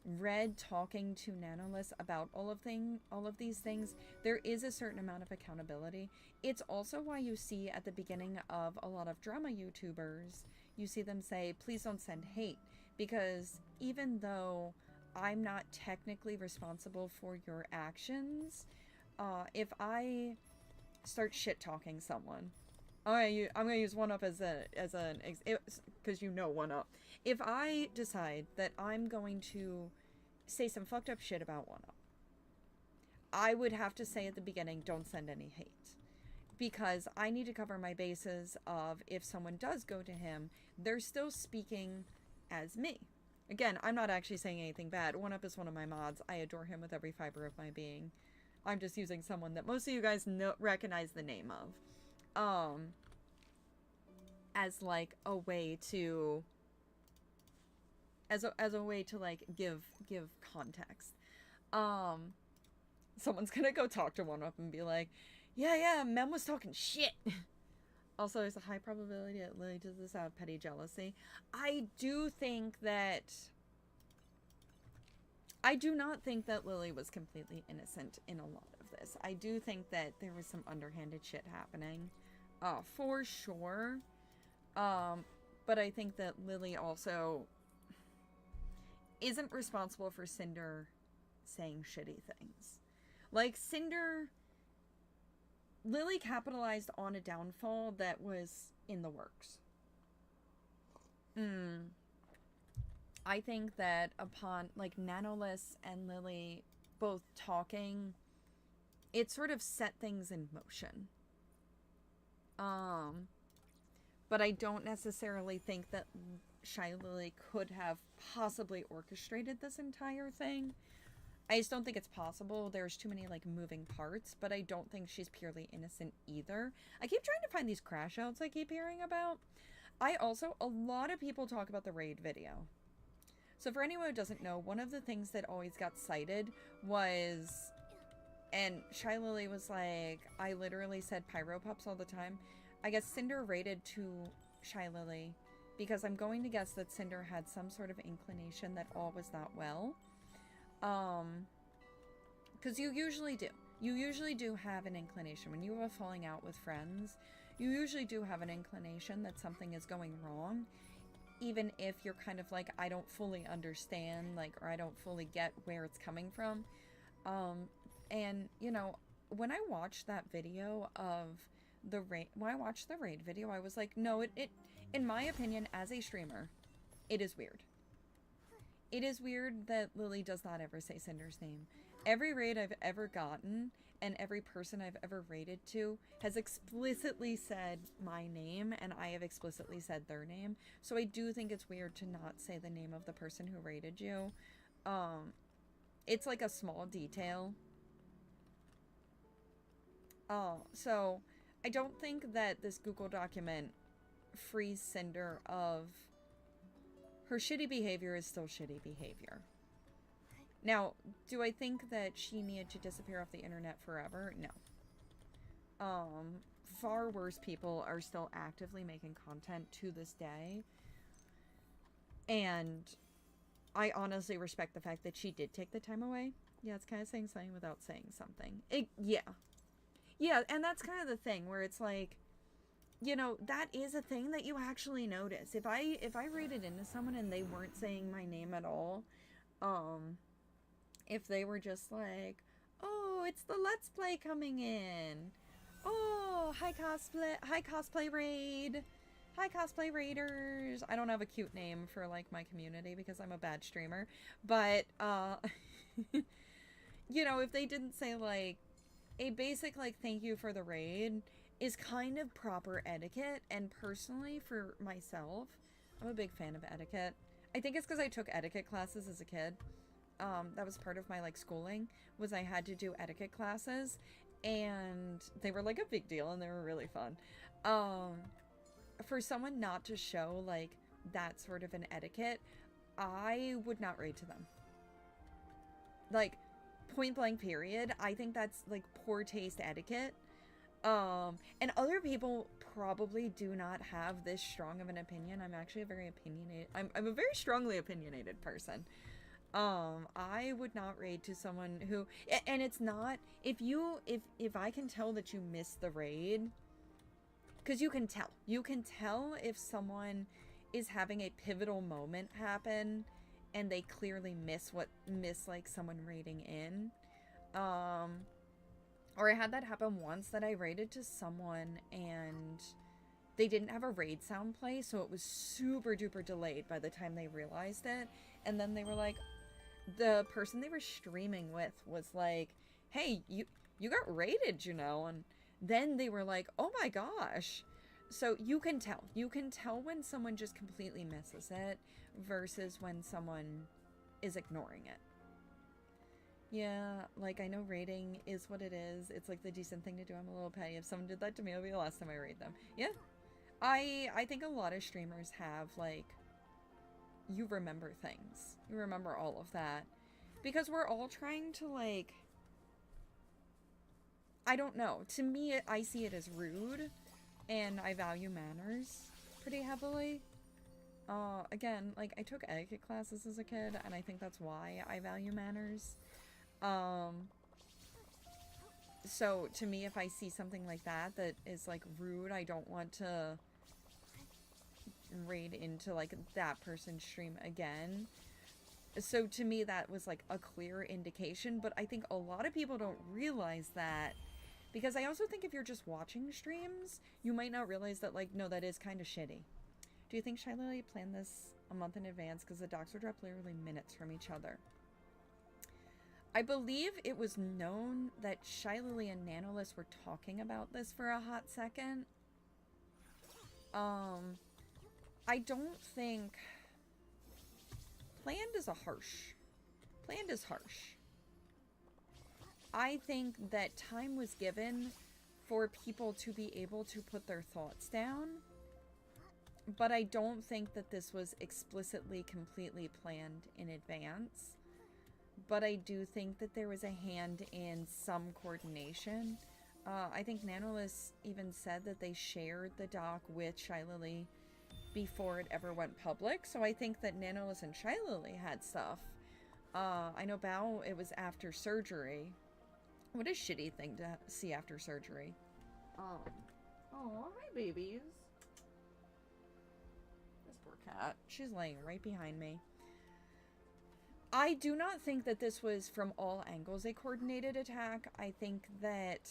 Red talking to Nanoless about all of these things, there is a certain amount of accountability. It's also why you see at the beginning of a lot of drama YouTubers, you see them say, please don't send hate, because even though I'm not technically responsible for your actions, if I start shit talking someone, I'm gonna use one up as an because you know one up. If I decide that I'm going to say some fucked up shit about one up, I would have to say at the beginning, don't send any hate, because I need to cover my bases of if someone does go to him, they're still speaking as me. Again, I'm not actually saying anything bad. One Up is one of my mods. I adore him with every fiber of my being. I'm just using someone that most of you guys recognize the name of. As like a way to as a way to like give context. Someone's gonna go talk to One Up and be like, yeah, Mem was talking shit. Also, there's a high probability that Lily does this out of petty jealousy. I do not think that Lily was completely innocent in a lot of this. I do think that there was some underhanded shit happening, for sure. But I think that Lily also isn't responsible for Cinder saying shitty things. Like, Lily capitalized on a downfall that was in the works. I think that upon, like, Nanoless and Lily both talking, it sort of set things in motion. But I don't necessarily think that Shy Lily could have possibly orchestrated this entire thing. I just don't think it's possible. There's too many, like, moving parts, but I don't think she's purely innocent either. I keep trying to find these crash outs I keep hearing about. A lot of people talk about the raid video. So for anyone who doesn't know, one of the things that always got cited was, and Shy Lily was like, I literally said pyro pups all the time. I guess Cinder raided to Shy Lily because I'm going to guess that Cinder had some sort of inclination that all was not well. Because you usually do. You usually do have an inclination. When you have a falling out with friends, you usually do have an inclination that something is going wrong. Even if you're kind of like, I don't fully understand, like, or I don't fully get where it's coming from. And, you know, when I watched that video of when I watched the raid video, I was like, no, it in my opinion, as a streamer, it is weird. It is weird that Lily does not ever say Cinder's name. Every raid I've ever gotten and every person I've ever raided to has explicitly said my name, and I have explicitly said their name. So I do think it's weird to not say the name of the person who raided you. It's like a small detail. So I don't think that this Google document frees Cinder of her shitty behavior is still shitty behavior. Now, do I think that she needed to disappear off the internet forever? No. Far worse people are still actively making content to this day. And I honestly respect the fact that she did take the time away. Yeah, it's kind of saying something without saying something. Yeah, and that's kind of the thing where it's like, you know, that is a thing that you actually notice. If I raided into someone and they weren't saying my name at all, if they were just like, oh, it's the Let's Play coming in. Oh, hi cosplay raid. Hi cosplay raiders. I don't have a cute name for like my community because I'm a bad streamer, but you know, if they didn't say like a basic like thank you for the raid is kind of proper etiquette. And personally, for myself, I'm a big fan of etiquette. I think it's because I took etiquette classes as a kid. That was part of my like schooling, was I had to do etiquette classes, and they were like a big deal and they were really fun. For someone not to show like that sort of an etiquette, I would not raid to them. Like, point blank period. I think that's like poor taste etiquette. And other people probably do not have this strong of an opinion. I'm actually a very opinionated, I'm a very strongly opinionated person. I would not raid to someone who, and it's not, if I can tell that you missed the raid, because you can tell if someone is having a pivotal moment happen and they clearly miss like someone raiding in. Or I had that happen once, that I raided to someone and they didn't have a raid sound play, so it was super duper delayed by the time they realized it. And then they were like, the person they were streaming with was like, hey, you got raided, you know? And then they were like, oh my gosh. So you can tell when someone just completely misses it versus when someone is ignoring it. Yeah, like, I know raiding is what it is. It's like the decent thing to do. I'm a little petty. If someone did that to me, it'll be the last time I raid them. Yeah. I think a lot of streamers have, like, you remember things. You remember all of that. Because we're all trying to, like, I don't know. To me, I see it as rude, and I value manners pretty heavily. Again, like, I took etiquette classes as a kid, and I think that's why I value manners. So to me, if I see something like that is like rude, I don't want to raid into like that person's stream again. So to me, that was like a clear indication, but I think a lot of people don't realize that, because I also think if you're just watching streams, you might not realize that, like, no, that is kind of shitty. Do you think Shy Lily planned this a month in advance? Because the docs were dropped literally minutes from each other. I believe it was known that Shy Lily and Nanolist were talking about this for a hot second. I don't think... Planned is harsh. Planned is harsh. I think that time was given for people to be able to put their thoughts down. But I don't think that this was explicitly, completely planned in advance. But I do think that there was a hand in some coordination. I think Nanolist even said that they shared the doc with Shy Lily before it ever went public. So I think that Nanolist and Shy Lily had stuff. I know Bao, it was after surgery. What a shitty thing to see after surgery. Oh, hi babies. This poor cat. She's laying right behind me. I do not think that this was from all angles a coordinated attack. I think that...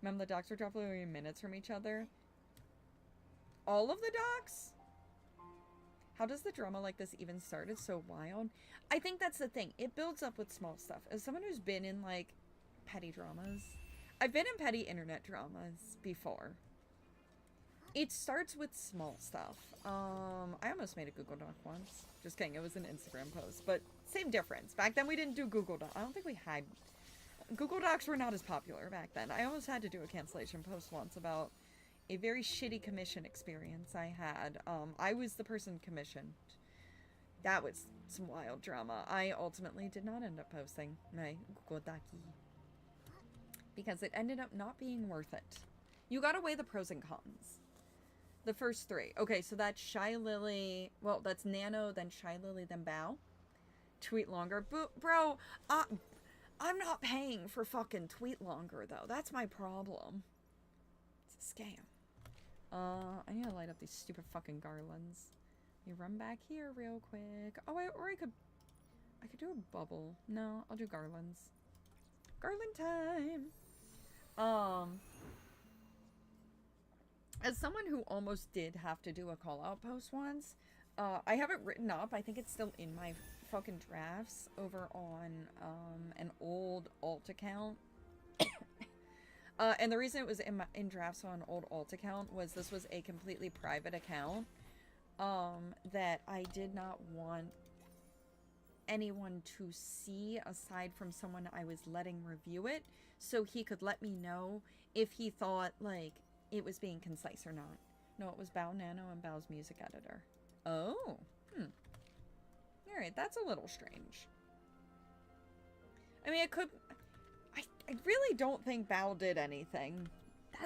Remember the docs were dropped literally minutes from each other? All of the docs? How does the drama like this even start? It's so wild. I think that's the thing. It builds up with small stuff. As someone who's been in, like, petty dramas... I've been in petty internet dramas before. It starts with small stuff. I almost made a Google Doc once. Just kidding, it was an Instagram post. But same difference. Back then we didn't do Google Docs. I don't think we had... Google Docs were not as popular back then. I almost had to do a cancellation post once about a very shitty commission experience I had. I was the person commissioned. That was some wild drama. I ultimately did not end up posting my Google Doc because it ended up not being worth it. You gotta weigh the pros and cons. The first three. Okay, so that's Shy Lily. Well, that's Nano, then Shy Lily, then Bao. Tweet longer. Bro, I'm not paying for fucking tweet longer, though. That's my problem. It's a scam. I need to light up these stupid fucking garlands. Let me run back here real quick. Oh, or I could do a bubble. No, I'll do garlands. Garland time! As someone who almost did have to do a call-out post once, I have it written up. I think it's still in my fucking drafts over on an old alt account. And the reason it was in drafts on an old alt account was this was a completely private account that I did not want anyone to see aside from someone I was letting review it, so he could let me know if he thought, like, it was being concise or not. No, it was Bao Nano and Bao's music editor. Oh, Alright, that's a little strange. I mean, it could... I really don't think Bao did anything.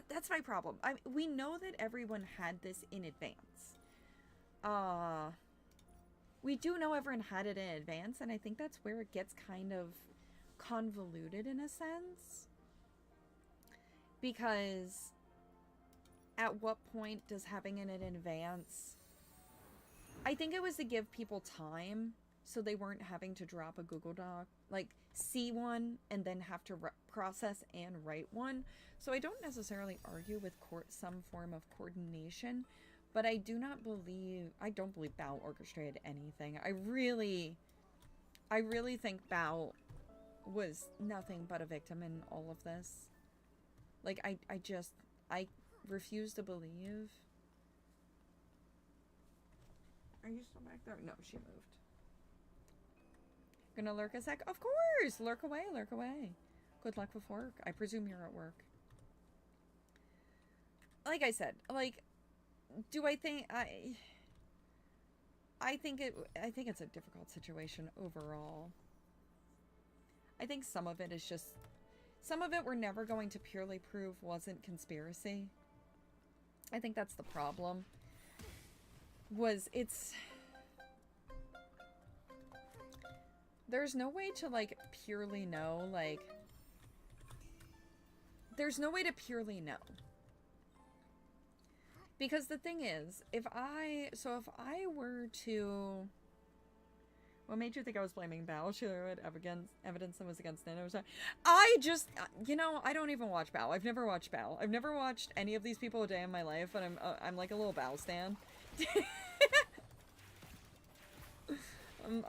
That's my problem. We know that everyone had this in advance. We do know everyone had it in advance, and I think that's where it gets kind of convoluted in a sense. Because at what point does having it in advance... I think it was to give people time so they weren't having to drop a Google Doc. Like, see one and then have to process and write one. So I don't necessarily argue with some form of coordination, but I don't believe Bao orchestrated anything. I really think Bao was nothing but a victim in all of this. Like, I refuse to believe. Are you still back there? No, she moved. Gonna lurk a sec? Of course! Lurk away, lurk away. Good luck with work. I presume you're at work. Like I said, like, do I think I think it's a difficult situation overall. I think some of it is just... Some of it we're never going to purely prove wasn't conspiracy. I think that's the problem. There's no way to, like, purely know, like... There's no way to purely know. Because the thing is, if I were to... What made you think I was blaming Bao? She had evidence that was against Nano. I just, you know, I don't even watch Bao. I've never watched Bao. I've never watched any of these people a day in my life, and I'm like a little Bao stan.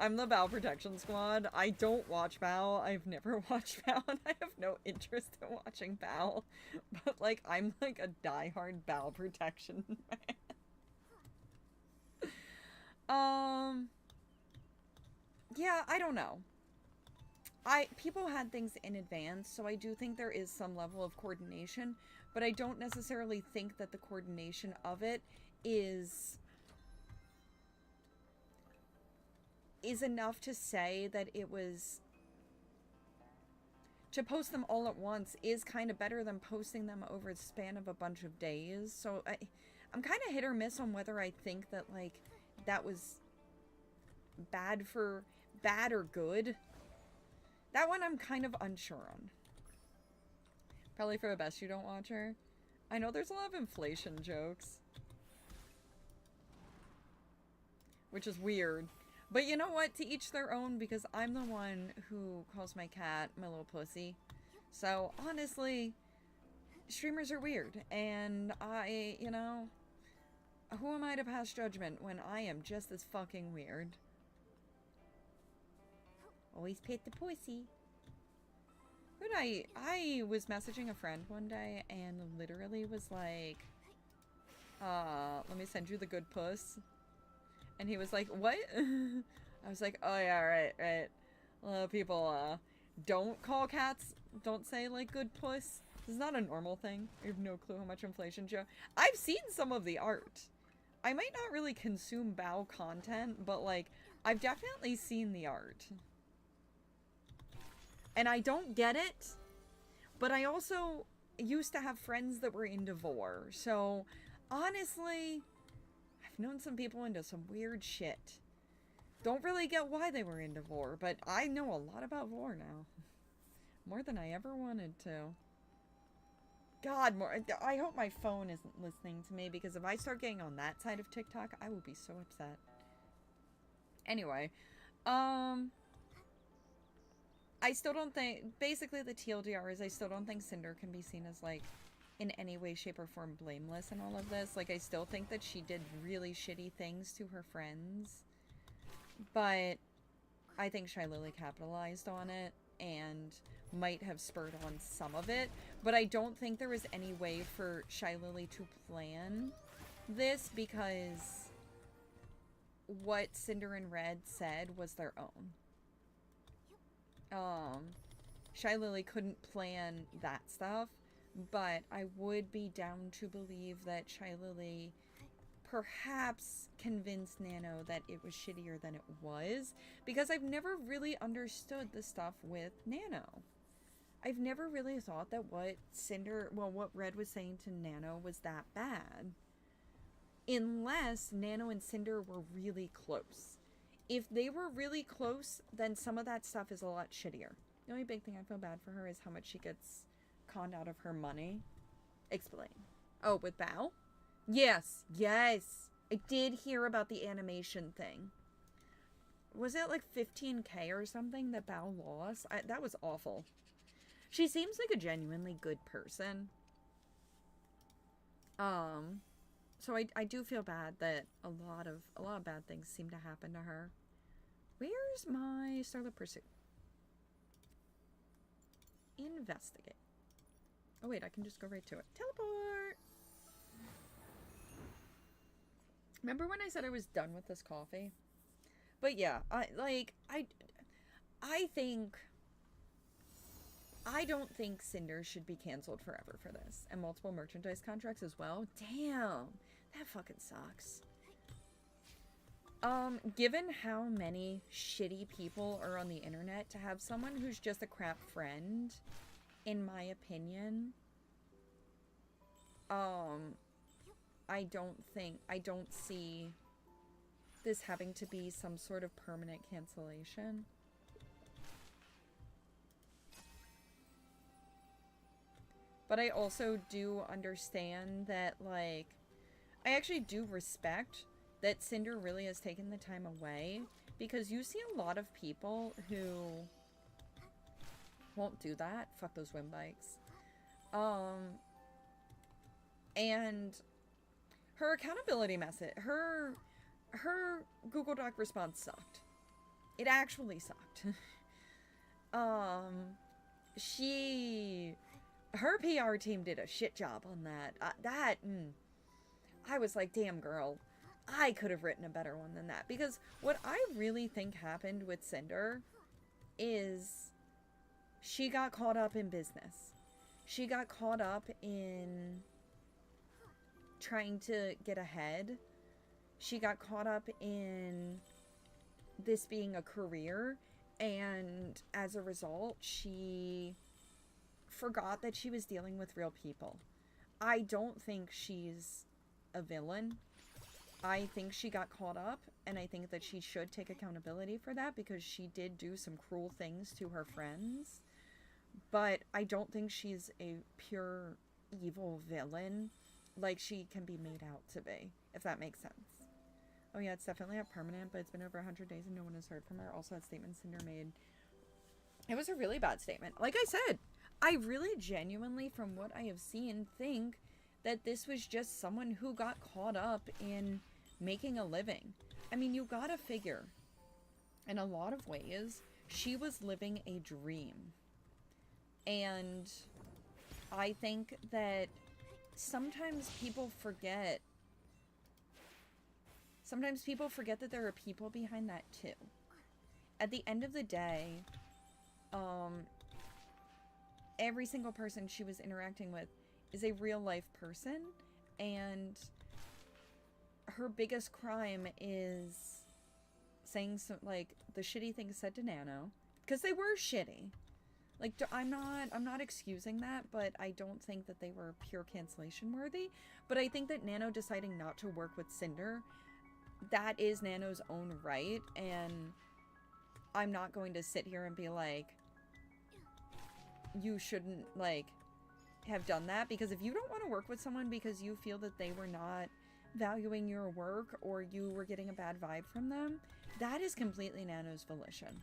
I'm the Bao Protection Squad. I don't watch Bao. I've never watched Bao, and I have no interest in watching Bao. But, like, I'm like a diehard Bao Protection man. Yeah, I don't know. People had things in advance, so I do think there is some level of coordination, but I don't necessarily think that the coordination of it is enough to say that it was... To post them all at once is kind of better than posting them over the span of a bunch of days. So I'm kind of hit or miss on whether I think that, like, that was bad or good. That one I'm kind of unsure on. Probably for the best you don't watch her. I know there's a lot of inflation jokes. Which is weird. But you know what? To each their own, because I'm the one who calls my cat my little pussy. So, honestly, streamers are weird. And you know, who am I to pass judgment when I am just as fucking weird? Always pet the pussy. I was messaging a friend one day and literally was like, let me send you the good puss. And he was like, what? I was like, oh yeah, right. A lot of people, don't call cats, don't say, like, good puss. This is not a normal thing. I have no clue how much inflation Joe. I've seen some of the art. I might not really consume Bao content, but, like, I've definitely seen the art. And I don't get it, but I also used to have friends that were into vor. So, honestly, I've known some people into some weird shit. Don't really get why they were into vor, but I know a lot about vor now. More than I ever wanted to. God, I hope my phone isn't listening to me, because if I start getting on that side of TikTok, I will be so upset. Anyway, I still don't think, basically the TLDR is I still don't think Cinder can be seen as, like, in any way, shape, or form blameless in all of this. Like, I still think that she did really shitty things to her friends. But I think Shy Lily capitalized on it and might have spurred on some of it. But I don't think there was any way for Shy Lily to plan this, because what Cinder and Red said was their own. Shy Lily couldn't plan that stuff, but I would be down to believe that Shy Lily perhaps convince Nano that it was shittier than it was, because I've never really understood the stuff with Nano. I've never really thought that what Red was saying to Nano was that bad. Unless Nano and Cinder were really close. If they were really close, then some of that stuff is a lot shittier. The only big thing I feel bad for her is how much she gets conned out of her money. Explain. Oh, with Bao? Yes. I did hear about the animation thing. Was it like 15K or something that Bao lost? That was awful. She seems like a genuinely good person. So I do feel bad that a lot of bad things seem to happen to her. Where's my Starlit Pursuit? Investigate. Oh wait, I can just go right to it. Teleport! Remember when I said I was done with this coffee? But yeah, I don't think Cinder should be canceled forever for this. And multiple merchandise contracts as well. Damn. That fucking sucks. Given how many shitty people are on the internet, to have someone who's just a crap friend, in my opinion, I don't see this having to be some sort of permanent cancellation. But I also do understand that, like, I actually do respect that Cinder really has taken the time away, because you see a lot of people who won't do that. Fuck those wind bikes. And her accountability message, her Google Doc response sucked. It actually sucked. Her PR team did a shit job on that. I was like, damn girl, I could have written a better one than that. Because what I really think happened with Cinder is she got caught up in business. She got caught up in trying to get ahead. She got caught up in this being a career, and as a result, she forgot that she was dealing with real people. I don't think she's a villain. I think she got caught up, and I think that she should take accountability for that, because she did do some cruel things to her friends. But I don't think she's a pure evil villain like she can be made out to be, if that makes sense. Oh yeah, it's definitely not permanent, but it's been over 100 days and no one has heard from her. Also, that statement Cinder made, it was a really bad statement. Like I said, I really genuinely, from what I have seen, think that this was just someone who got caught up in making a living. I mean, you gotta figure, in a lot of ways, she was living a dream. And I think that sometimes people forget that there are people behind that too. At the end of the day, every single person she was interacting with is a real life person, and her biggest crime is saying like the shitty things said to Nano, because they were shitty. Like, I'm not excusing that, but I don't think that they were pure cancellation worthy. But I think that Nano deciding not to work with Cinder, that is Nano's own right, and I'm not going to sit here and be like, you shouldn't, like, have done that, because if you don't want to work with someone because you feel that they were not valuing your work or you were getting a bad vibe from them, that is completely Nano's volition.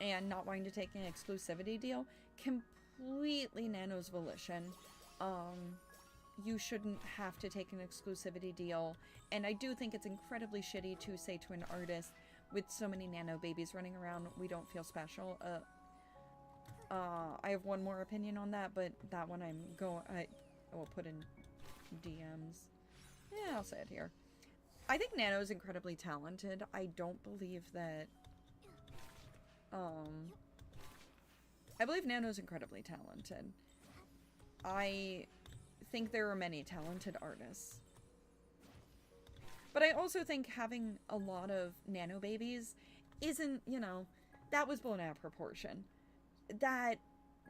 And not wanting to take an exclusivity deal, completely Nano's volition. You shouldn't have to take an exclusivity deal, and I do think it's incredibly shitty to say to an artist with so many Nano babies running around, we don't feel special. I have one more opinion on that, but that one I will put in DMs. Yeah, I'll say it here. I think Nano is incredibly talented. I don't believe that I believe Nano's incredibly talented. I think there are many talented artists. But I also think having a lot of nano babies isn't, you know, that was blown out of proportion. That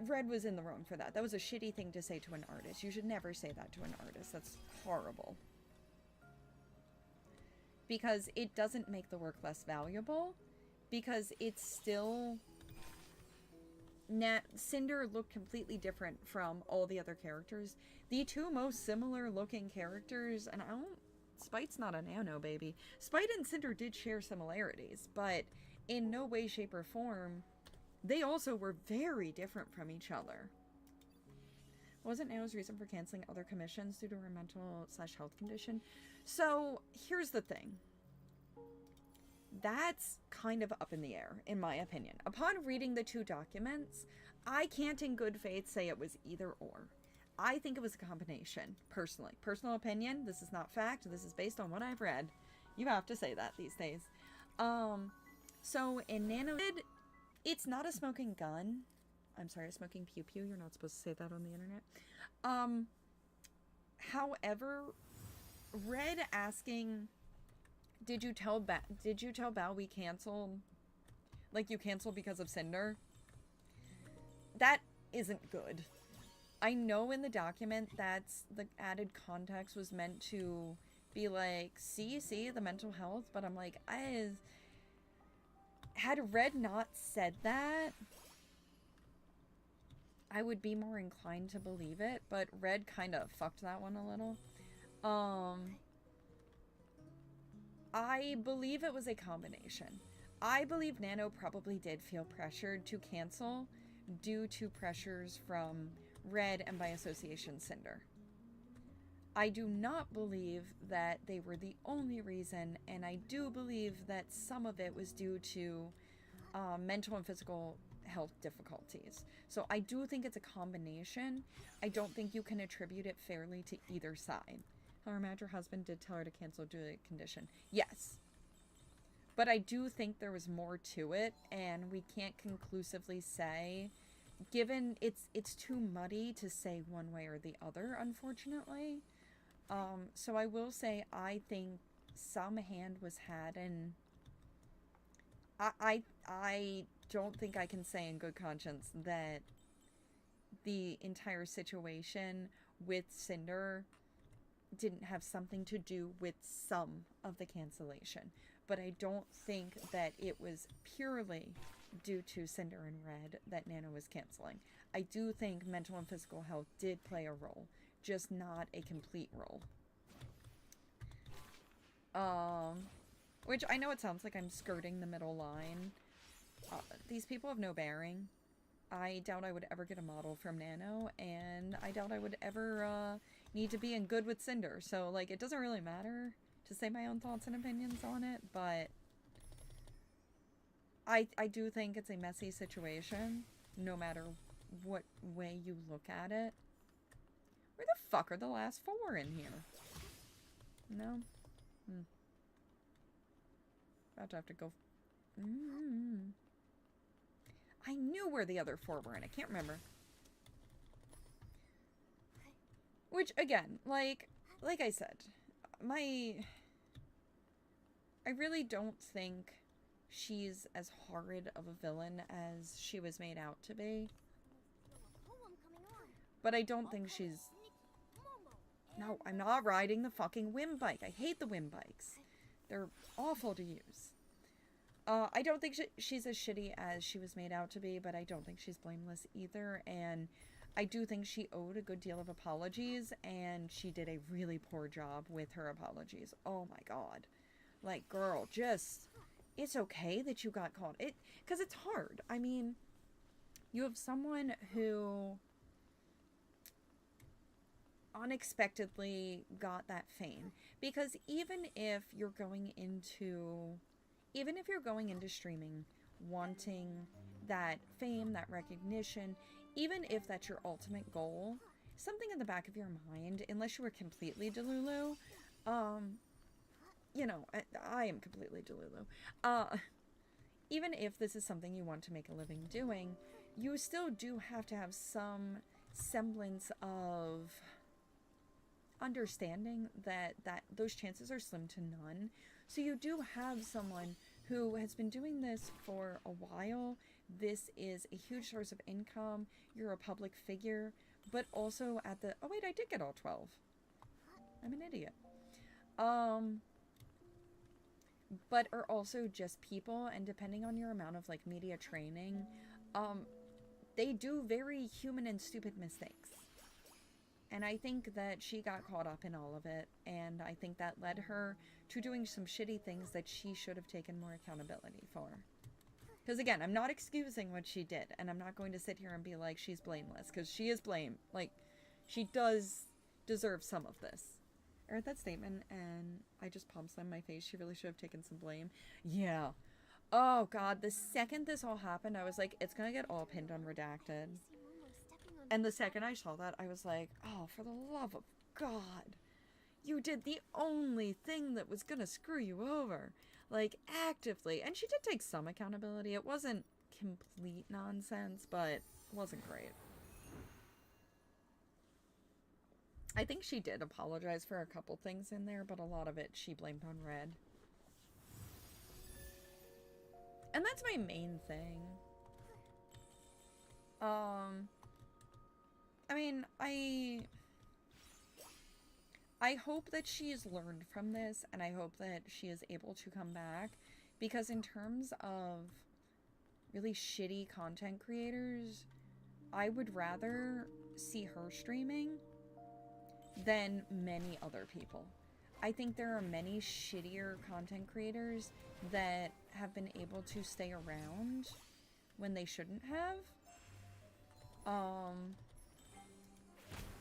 Red was in the wrong for that. That was a shitty thing to say to an artist. You should never say that to an artist. That's horrible. Because it doesn't make the work less valuable. Because it's still... Cinder looked completely different from all the other characters. The two most similar looking characters, and I don't... Spite's not a nano baby. Spite and Cinder did share similarities, but in no way, shape, or form, they also were very different from each other. Wasn't Nano's reason for canceling other commissions due to her mental/health condition? So, here's the thing. That's kind of up in the air, in my opinion. Upon reading the two documents, I can't in good faith say it was either or. I think it was a combination, personally. Personal opinion, this is not fact, this is based on what I've read. You have to say that these days. So in Nano, it's not a smoking gun. I'm sorry, a smoking pew-pew. You're not supposed to say that on the internet. However, Red asking, did you tell Bao we canceled? Like, you canceled because of Cinder? That isn't good. I know in the document that's the added context was meant to be like, see, the mental health, but I'm like, had Red not said that, I would be more inclined to believe it, but Red kind of fucked that one a little. I believe it was a combination. I believe Nano probably did feel pressured to cancel due to pressures from Red and by association Cinder. I do not believe that they were the only reason, and I do believe that some of it was due to mental and physical health difficulties. So I do think it's a combination. I don't think you can attribute it fairly to either side. However, mad her husband did tell her to cancel due to the condition. Yes. But I do think there was more to it, and we can't conclusively say, given it's too muddy to say one way or the other, unfortunately. So I will say I think some hand was had, and I don't think I can say in good conscience that the entire situation with Cinder didn't have something to do with some of the cancellation. But I don't think that it was purely due to Cinder and Red that Nano was canceling. I do think mental and physical health did play a role, just not a complete role. Which I know it sounds like I'm skirting the middle line. These people have no bearing. I doubt I would ever get a model from Nano, and I doubt I would ever need to be in good with Cinder. So, like, it doesn't really matter to say my own thoughts and opinions on it, but I do think it's a messy situation, no matter what way you look at it. Where the fuck are the last four in here? No? About to have to go... I knew where the other four were, and I can't remember. Which, again, like I said, I really don't think she's as horrid of a villain as she was made out to be. But I don't think she's... No, I'm not riding the fucking whim bike. I hate the whim bikes. They're awful to use. I don't think she's as shitty as she was made out to be, but I don't think she's blameless either. And I do think she owed a good deal of apologies, and she did a really poor job with her apologies. Oh my god. Like, girl, just... It's okay that you got caught. Because it's hard. I mean, you have someone who unexpectedly got that fame. Because even if you're going into streaming wanting that fame, that recognition, even if that's your ultimate goal, something in the back of your mind, unless you were completely Delulu, you know, I am completely Delulu, even if this is something you want to make a living doing, you still do have to have some semblance of understanding that those chances are slim to none. So you do have someone who has been doing this for a while. This is a huge source of income. You're a public figure, but also at the... Oh, wait, I did get all 12. I'm an idiot. But are also just people, and depending on your amount of, like, media training, they do very human and stupid mistakes. And I think that she got caught up in all of it, and I think that led her to doing some shitty things that she should have taken more accountability for. Because again, I'm not excusing what she did, and I'm not going to sit here and be like she's blameless, because she is blamed. Like, she does deserve some of this. I read that statement, and I just palm slammed my face. She really should have taken some blame. Yeah. Oh, God. The second this all happened, I was like, it's going to get all pinned on redacted. And the second I saw that, I was like, oh, for the love of God. You did the only thing that was going to screw you over. Like, actively. And she did take some accountability. It wasn't complete nonsense, but it wasn't great. I think she did apologize for a couple things in there, but a lot of it she blamed on Red. And that's my main thing. I mean, I hope that she's learned from this, and I hope that she is able to come back, because in terms of really shitty content creators, I would rather see her streaming than many other people. I think there are many shittier content creators that have been able to stay around when they shouldn't have.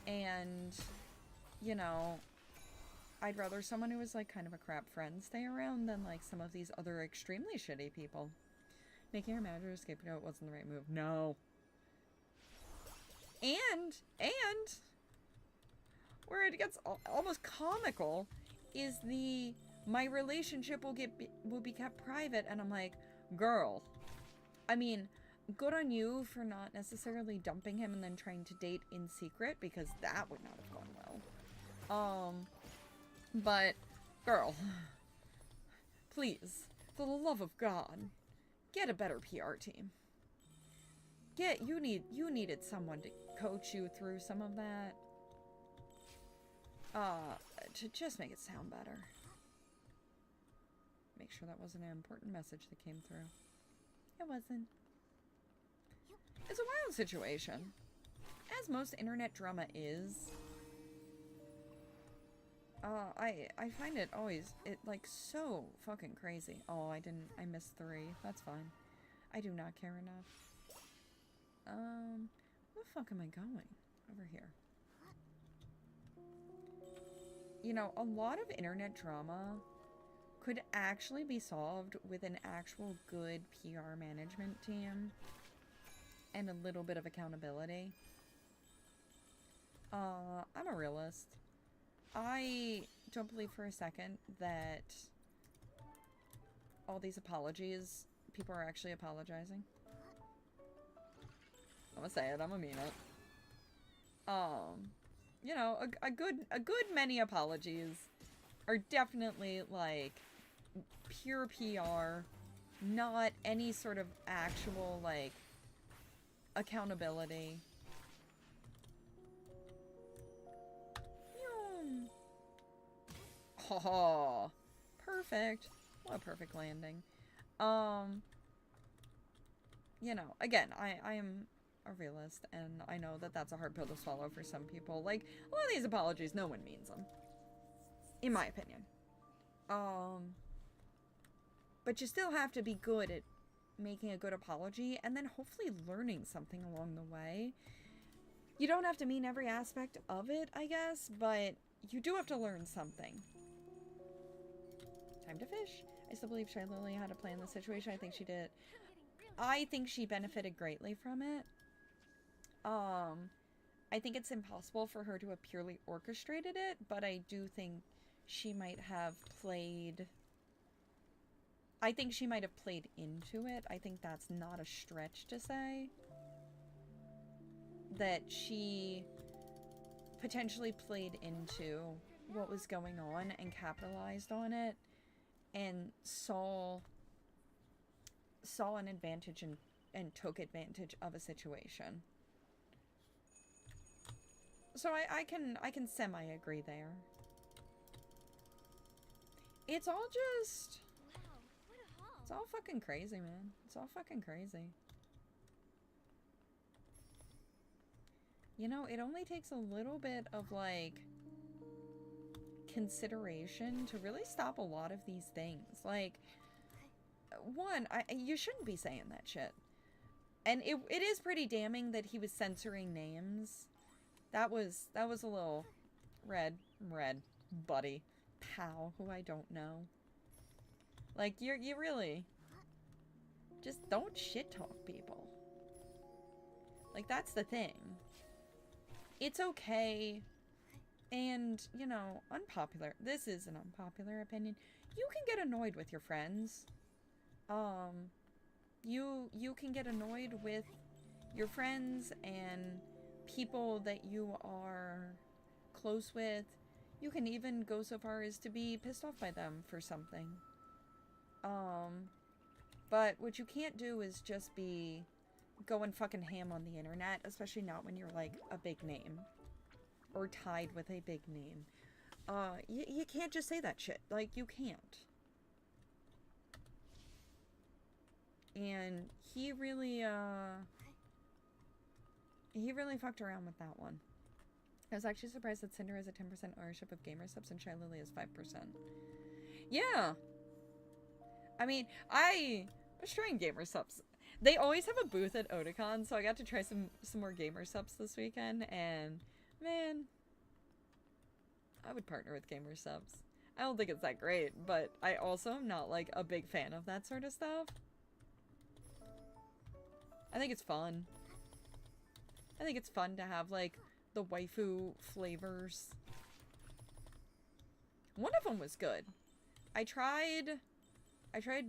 And, you know, I'd rather someone who was, like, kind of a crap friend stay around than, like, some of these other extremely shitty people. Making her manager escape, you know, it wasn't the right move. No. And, where it gets almost comical is my relationship will be kept private, and I'm like, girl, I mean, good on you for not necessarily dumping him and then trying to date in secret, because that would not have gone well. But, girl, please, for the love of God, get a better PR team. You needed someone to coach you through some of that. To just make it sound better. Make sure that wasn't an important message that came through. It wasn't. It's a wild situation. As most internet drama is. I find it always, like, so fucking crazy. Oh, I missed 3. That's fine. I do not care enough. Where the fuck am I going? Over here. You know, a lot of internet drama could actually be solved with an actual good PR management team and a little bit of accountability. I'm a realist. I don't believe for a second that all these apologies, people are actually apologizing. I'm gonna say it, I'm gonna mean it. You know, a good many apologies are definitely, like, pure PR, not any sort of actual, like, accountability. Oh, perfect. What a perfect landing. You know, again, I am a realist, and I know that that's a hard pill to swallow for some people. Like, a lot of these apologies, no one means them. In my opinion. But you still have to be good at making a good apology, and then hopefully learning something along the way. You don't have to mean every aspect of it, I guess, but you do have to learn something. Time to fish. I still believe Shy Lily had a plan in the situation. I think she did. I think she benefited greatly from it. I think it's impossible for her to have purely orchestrated it, but I do think she might have played... I think she might have played into it. I think that's not a stretch to say. That she potentially played into what was going on and capitalized on it and saw an advantage and took advantage of a situation. So I can semi-agree there. It's all just... Wow, what a haul. It's all fucking crazy, man. It's all fucking crazy. You know, it only takes a little bit of, like, consideration to really stop a lot of these things. Like, one, you shouldn't be saying that shit. And it is pretty damning that he was censoring names. That was a little red buddy pal who I don't know. Like, you really just don't shit talk people. Like, that's the thing. It's okay, and, you know, unpopular. This is an unpopular opinion. You can get annoyed with your friends. You can get annoyed with your friends and people that you are close with. You can even go so far as to be pissed off by them for something. But what you can't do is just be going fucking ham on the internet, especially not when you're, like, a big name. Or tied with a big name. You can't just say that shit. Like, you can't. And he really fucked around with that one. I was actually surprised that Cinder has a 10% ownership of GamerSubs and Shy Lily has 5%. Yeah! I mean, I was trying GamerSubs. They always have a booth at Otakon, so I got to try some more GamerSubs this weekend, and man, I would partner with GamerSubs. I don't think it's that great, but I also am not, like, a big fan of that sort of stuff. I think it's fun. I think it's fun to have, like, the waifu flavors. One of them was good. I tried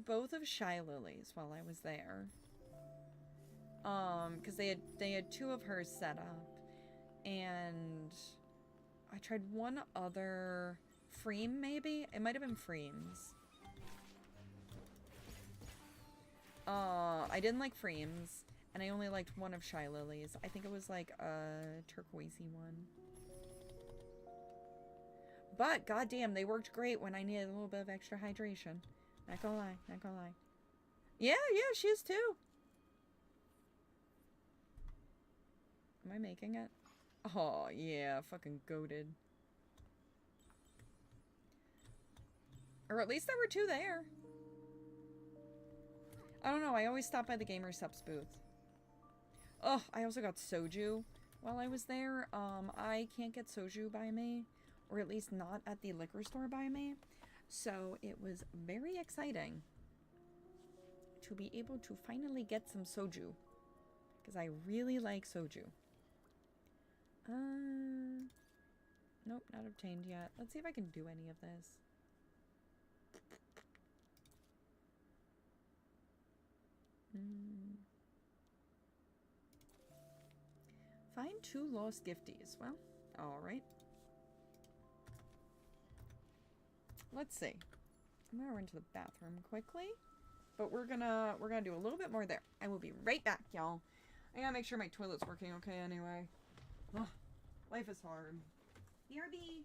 both of Shy Lily's while I was there. Because they had two of hers set up. And I tried one other Freem, maybe? It might have been Freem's. I didn't like Freem's. And I only liked one of Shy Lily's. I think it was like a turquoisey one. But, goddamn, they worked great when I needed a little bit of extra hydration. Not gonna lie, not gonna lie. Yeah, she is too. Am I making it? Oh, yeah, fucking goated. Or at least there were two there. I don't know, I always stop by the GamerSubs booth. Oh, I also got soju while I was there. I can't get soju by me, or at least not at the liquor store by me. So it was very exciting to be able to finally get some soju, because I really like soju. Nope, not obtained yet. Let's see if I can do any of this. Find 2 lost gifties. Well, alright. Let's see. I'm gonna run to the bathroom quickly. But we're gonna do a little bit more there. I will be right back, y'all. I gotta make sure my toilet's working okay anyway. Ugh, life is hard. BRB!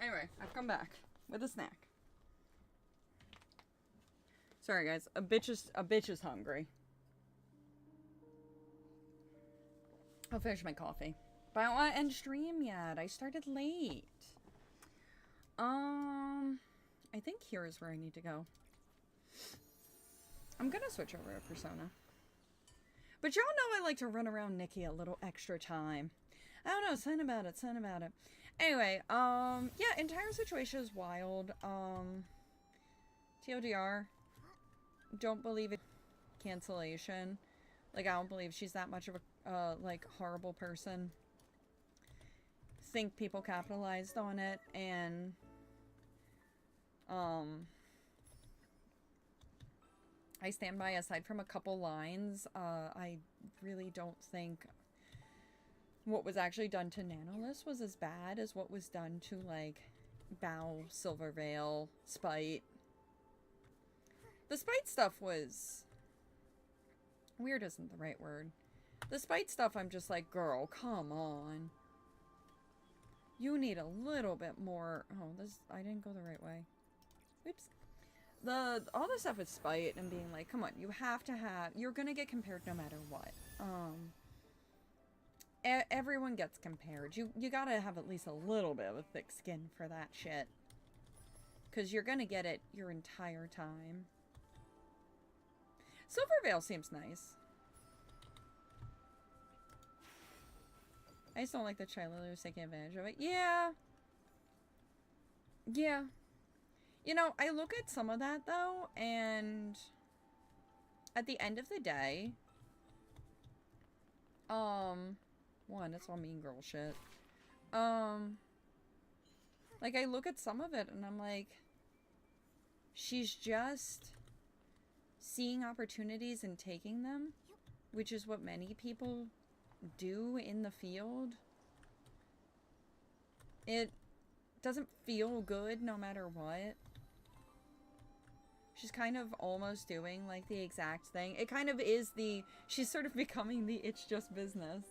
Anyway, I've come back with a snack. Sorry, guys. A bitch is hungry. I'll finish my coffee. But I don't want to end stream yet. I started late. I think here is where I need to go. I'm gonna switch over to Persona. But y'all know I like to run around Nikki a little extra time. I don't know, something about it. Anyway, yeah, entire situation is wild. TLDR, don't believe it. Cancellation. Like, I don't believe she's that much of a, like, horrible person. Think people capitalized on it, and, I stand by, aside from a couple lines, I really don't think what was actually done to Nanolith was as bad as what was done to, like, Bao, Silverveil, Spite. The Spite stuff was... weird isn't the right word. The Spite stuff, I'm just like, girl, come on. You need a little bit more... oh, this... I didn't go the right way. Oops. All the stuff with Spite and being like, come on, you have to have... you're gonna get compared no matter what. Everyone gets compared. You gotta have at least a little bit of a thick skin for that shit. Because you're gonna get it your entire time. Silverveil seems nice. I just don't like that Shiloh is taking advantage of it. Yeah. Yeah. You know, I look at some of that, though, and at the end of the day, one, it's all mean girl shit. Like, I look at some of it, and I'm like, she's just seeing opportunities and taking them, which is what many people do in the field. It doesn't feel good no matter what. She's kind of almost doing, like, the exact thing. It kind of is the... she's sort of becoming the it's just business.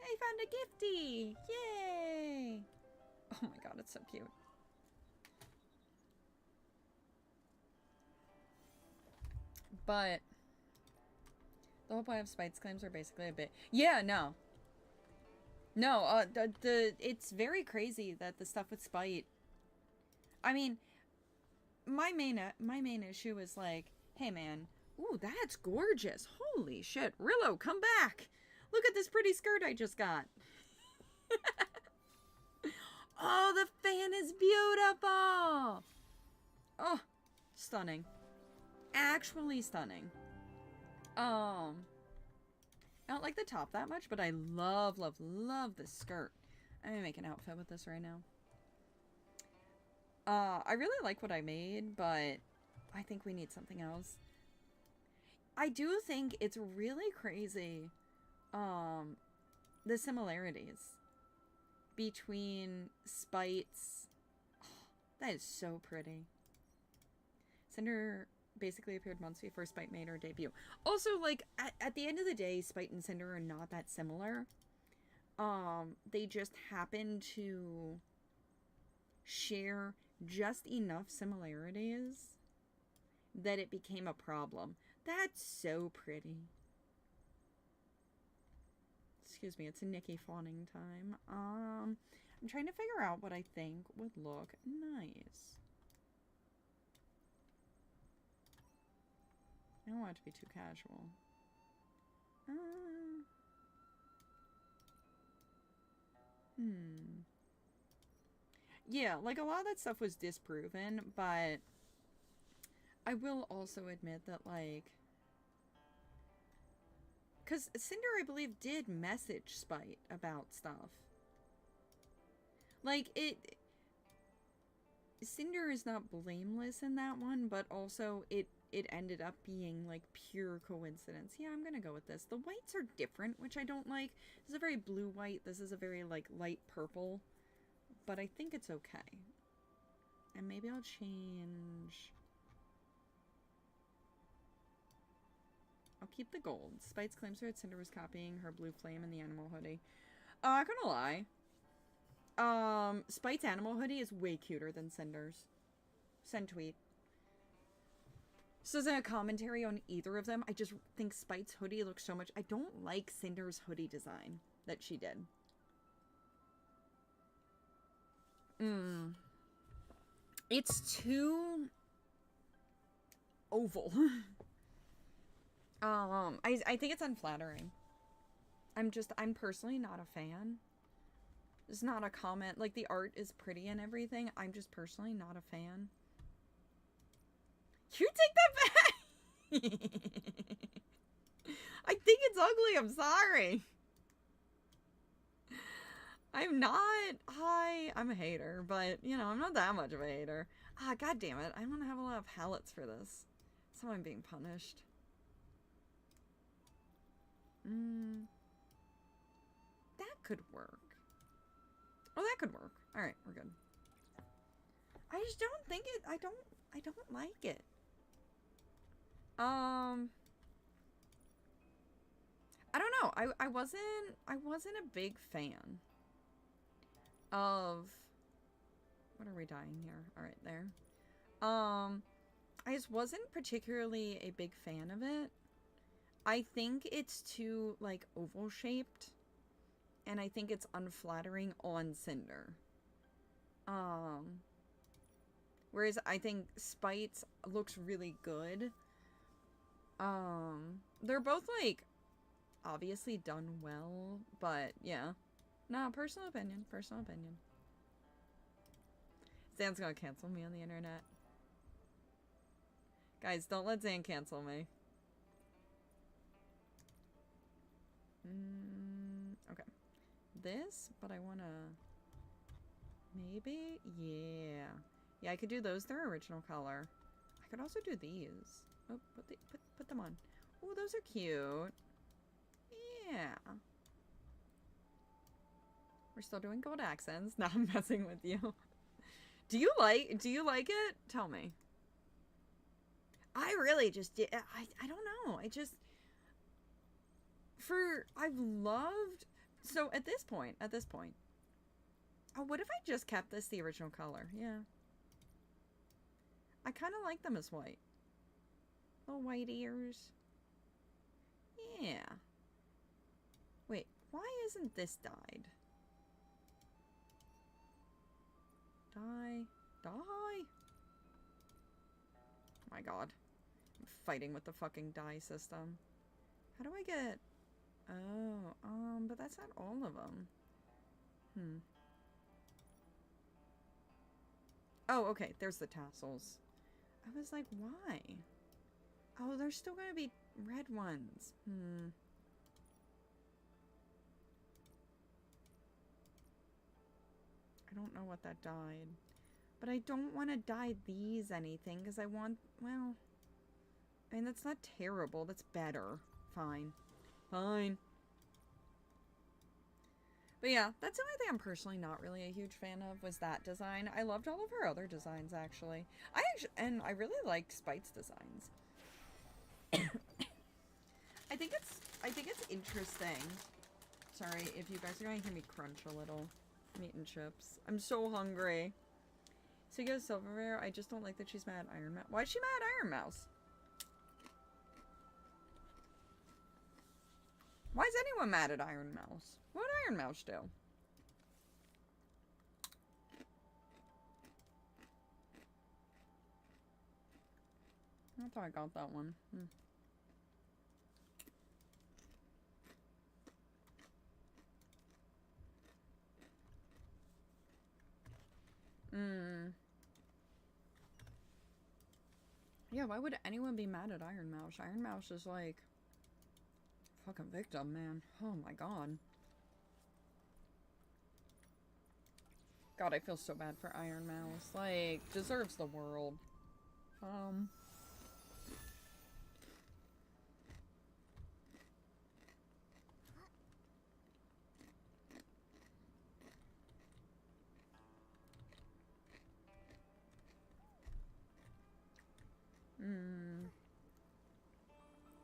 I found a gifty! Yay! Oh my god, it's so cute. But the whole point of Spite's claims are basically a bit... yeah, no. No, it's very crazy that the stuff with Spite... I mean... My main issue is like, hey man, ooh, that's gorgeous. Holy shit. Rillo, come back. Look at this pretty skirt I just got. Oh, the fan is beautiful. Oh, stunning. Actually stunning. I don't like the top that much, but I love, love, love this skirt. I'm gonna make an outfit with this right now. I really like what I made, but I think we need something else. I do think it's really crazy, the similarities between Spite's... oh, that is so pretty. Cinder basically appeared months before Spite made her debut. Also, like, at the end of the day, Spite and Cinder are not that similar. They just happen to share just enough similarities that it became a problem. That's so pretty. Excuse me, it's a Nikki fawning time. I'm trying to figure out what I think would look nice. I don't want it to be too casual. Yeah, like, a lot of that stuff was disproven, but I will also admit that, like... because Cinder, I believe, did message Spite about stuff. Like, Cinder is not blameless in that one, but also it ended up being, like, pure coincidence. Yeah, I'm gonna go with this. The whites are different, which I don't like. This is a very blue white. This is a very, like, light purple. But I think it's okay. And maybe I'll change... I'll keep the gold. Spite's claims her that Cinder was copying her blue flame in the animal hoodie. I'm not gonna lie. Spite's animal hoodie is way cuter than Cinder's. Send tweet. This isn't a commentary on either of them. I just think Spite's hoodie looks so much. I don't like Cinder's hoodie design that she did. It's too oval. I think it's unflattering. I'm personally not a fan. It's not a comment. Like, the art is pretty and everything. I'm just personally not a fan. You take that back! I think it's ugly. I'm sorry. I'm not. I'm a hater, but, you know, I'm not that much of a hater. Ah, god damn it. I'm gonna have a lot of palettes for this. So I'm being punished. That could work. Oh, that could work. Alright, we're good. I just don't think it. I don't like it. I don't know. I wasn't a big fan of, what are we dying here? Alright, there. I just wasn't particularly a big fan of it. I think it's too, like, oval shaped. And I think it's unflattering on Cinder. Whereas I think Spite's looks really good. They're both, like, obviously done well, but yeah. No, personal opinion. Personal opinion. Zan's gonna cancel me on the internet. Guys, don't let Zan cancel me. Okay. This, but I wanna... Maybe? Yeah. Yeah, I could do those. They're original color. I could also do these. Oh, put them on. Oh, those are cute. Yeah. We're still doing gold accents. Now I'm messing with you. Do you like it? Tell me. I really just did. I don't know. I've loved. So at this point. Oh, what if I just kept this the original color? Yeah. I kind of like them as white. Little white ears. Yeah. Wait, why isn't this dyed? Dye. Oh my god. I'm fighting with the fucking dye system. How do I get... Oh, but that's not all of them. Oh, okay, there's the tassels. I was like, why? Oh, there's still gonna be red ones. I don't know what that dyed. But I don't want to dye these anything, because I want, well... I mean, that's not terrible. That's better. Fine. Fine. But yeah, that's the only thing I'm personally not really a huge fan of, was that design. I loved all of her other designs, actually. I really liked Spite's designs. I think it's interesting. Sorry if you guys are going to hear me crunch a little. Meat and chips. I'm so hungry. So you go Silverware. I just don't like that she's mad at Iron Mouse. Why is she mad at Iron Mouse? Why is anyone mad at Iron Mouse? What did Iron Mouse do? I thought I got that one. Yeah, why would anyone be mad at Iron Mouse? Iron Mouse is like... fucking victim, man. Oh my god. God, I feel so bad for Iron Mouse. Like, deserves the world.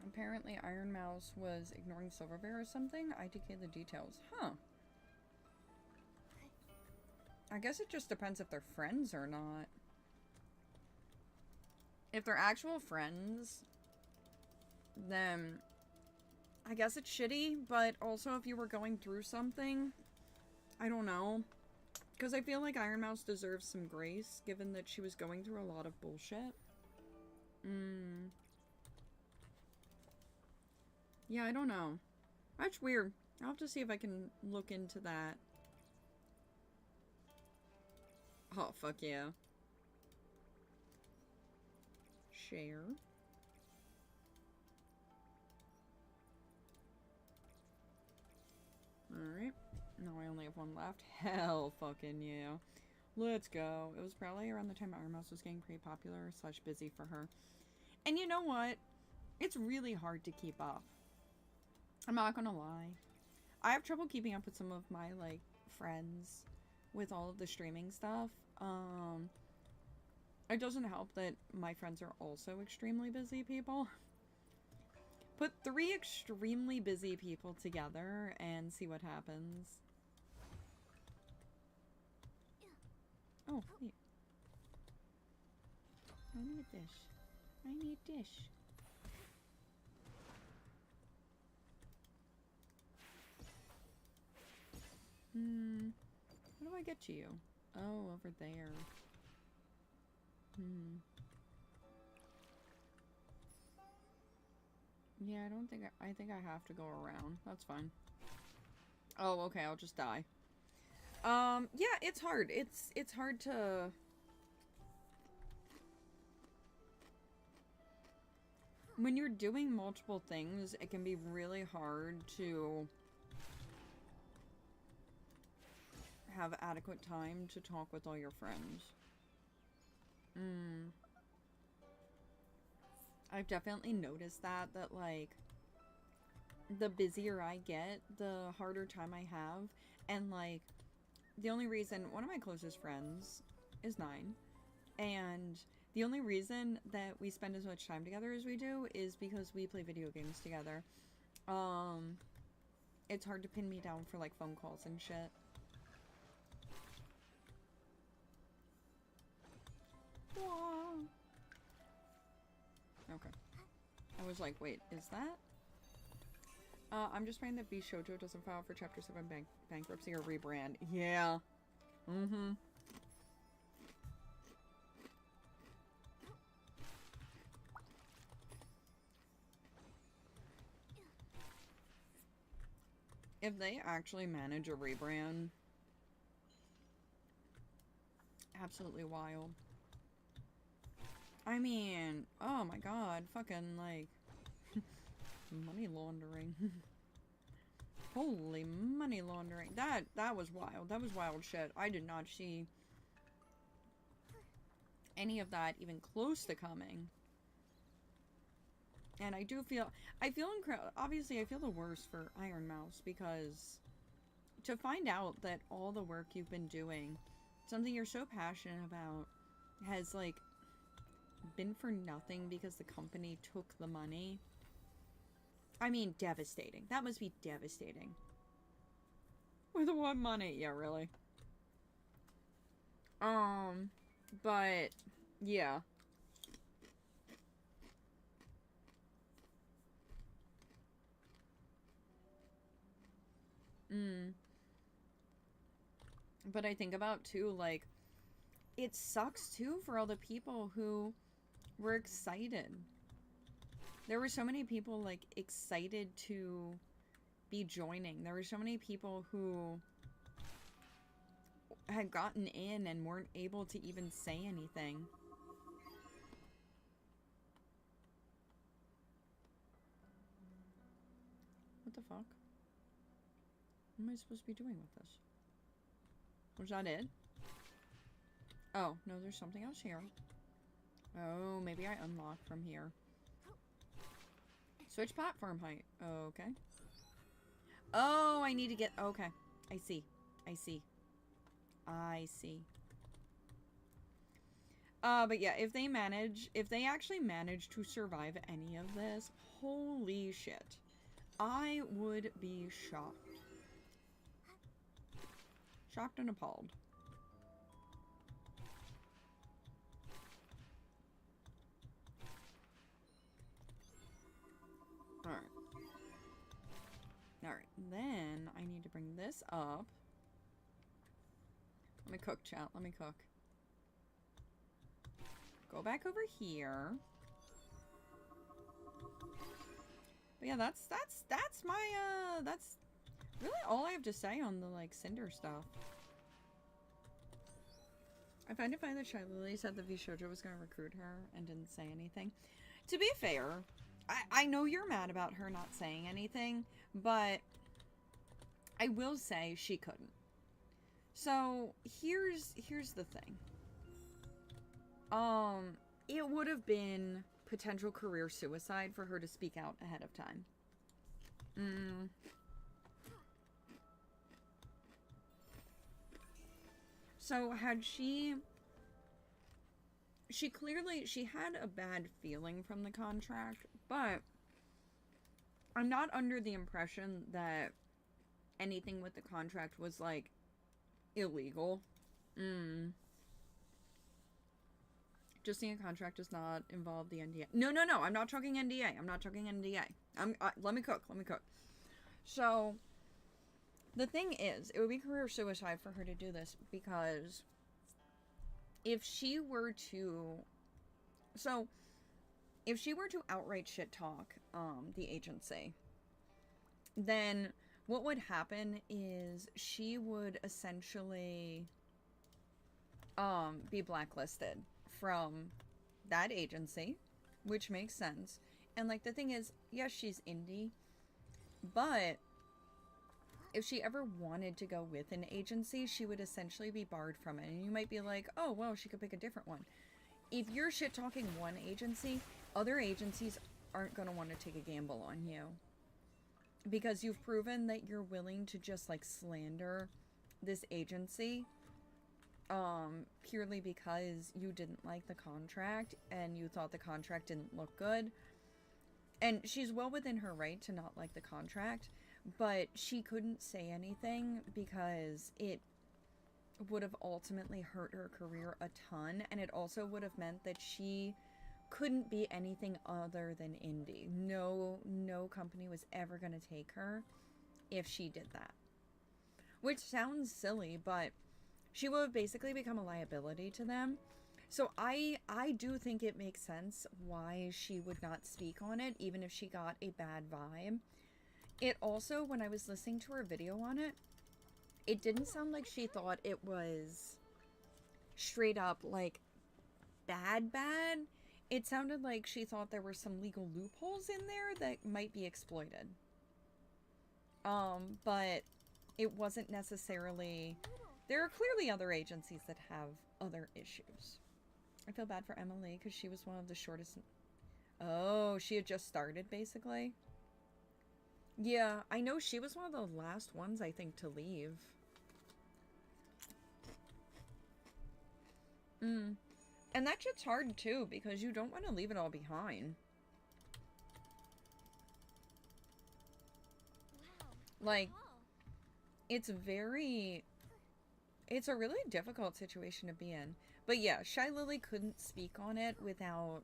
Apparently Iron Mouse was ignoring Silverbear or something. IDK the details. Huh. I guess it just depends if they're friends or not. If they're actual friends, then I guess it's shitty, but also if you were going through something, I don't know. Because I feel like Iron Mouse deserves some grace, given that she was going through a lot of bullshit. Yeah, I don't know. That's weird. I'll have to see if I can look into that. Oh, fuck yeah. Share. Alright. No, I only have one left. Hell fucking yeah. Let's go. It was probably around the time Iron Mouse was getting pretty popular / busy for her. And you know what? It's really hard to keep up. I'm not gonna lie. I have trouble keeping up with some of my, like, friends with all of the streaming stuff. It doesn't help that my friends are also extremely busy people. Put 3 extremely busy people together and see what happens. Oh, wait. I need a dish. I need a dish. How do I get to you? Oh, over there. Yeah, I don't think I think I have to go around. That's fine. Oh, okay, I'll just die. Yeah, it's hard. It's hard to... When you're doing multiple things, it can be really hard to have adequate time to talk with all your friends. I've definitely noticed that, like, the busier I get, the harder time I have. And, like, the only reason, one of my closest friends is 9. And the only reason that we spend as much time together as we do is because we play video games together. It's hard to pin me down for, like, phone calls and shit. Okay. I was like, wait, is that? I'm just praying that B Shoujo doesn't file for Chapter 7 bankruptcy or rebrand. Yeah. If they actually manage a rebrand, absolutely wild. I mean, oh my god, fucking, like, money laundering. Holy money laundering. That was wild. That was wild shit. I did not see any of that even close to coming. And I feel obviously I feel the worst for Iron Mouse, because to find out that all the work you've been doing, something you're so passionate about, has, like, been for nothing because the company took the money. I mean, devastating. That must be devastating. With what money? Yeah, really. But, yeah. But I think about, too, like, it sucks, too, for all the people who were excited. There were so many people, like, excited to be joining. There were so many people who had gotten in and weren't able to even say anything. What the fuck? What am I supposed to be doing with this? Was that it? Oh, no, there's something else here. Oh, maybe I unlock from here. Switch platform height. Okay. Oh, I need to get... Okay. I see. I see. I see. But yeah, if they actually manage to survive any of this, holy shit. I would be shocked. Shocked and appalled. Alright. Alright, then I need to bring this up. Let me cook, chat. Let me cook. Go back over here. But yeah, that's my, that's really all I have to say on the, like, Cinder stuff. I find it funny that Shy Lily said that Vishojo was going to recruit her and didn't say anything. To be fair, I know you're mad about her not saying anything, but I will say she couldn't. So, here's the thing. It would have been potential career suicide for her to speak out ahead of time. So, had she clearly, she had a bad feeling from the contract, but I'm not under the impression that anything with the contract was, like, illegal. Just seeing a contract does not involve the NDA. No, I'm not talking NDA. I'm not talking NDA. Let me cook. So, the thing is, it would be career suicide for her to do this, because if she were to... So, if she were to outright shit talk the agency, then what would happen is she would essentially be blacklisted from that agency, which makes sense. And, like, the thing is, yes, she's indie, but if she ever wanted to go with an agency, she would essentially be barred from it. And you might be like, oh, well, she could pick a different one. If you're shit-talking one agency, other agencies aren't going to want to take a gamble on you. Because you've proven that you're willing to just, like, slander this agency purely because you didn't like the contract and you thought the contract didn't look good. And she's well within her right to not like the contract, but she couldn't say anything because it would have ultimately hurt her career a ton, and it also would have meant that she couldn't be anything other than indie. No company was ever going to take her if she did that. Which sounds silly, but she would have basically become a liability to them. So I do think it makes sense why she would not speak on it, even if she got a bad vibe. It also, when I was listening to her video on it, it didn't sound like she thought it was straight up, like, bad. It sounded like she thought there were some legal loopholes in there that might be exploited. But it wasn't necessarily... There are clearly other agencies that have other issues. I feel bad for Emily because she was one of the shortest... Oh, she had just started, basically. Yeah, I know she was one of the last ones, I think, to leave. And that shit's hard, too, because you don't want to leave it all behind. Like, it's a really difficult situation to be in. But yeah, Shy Lily couldn't speak on it without,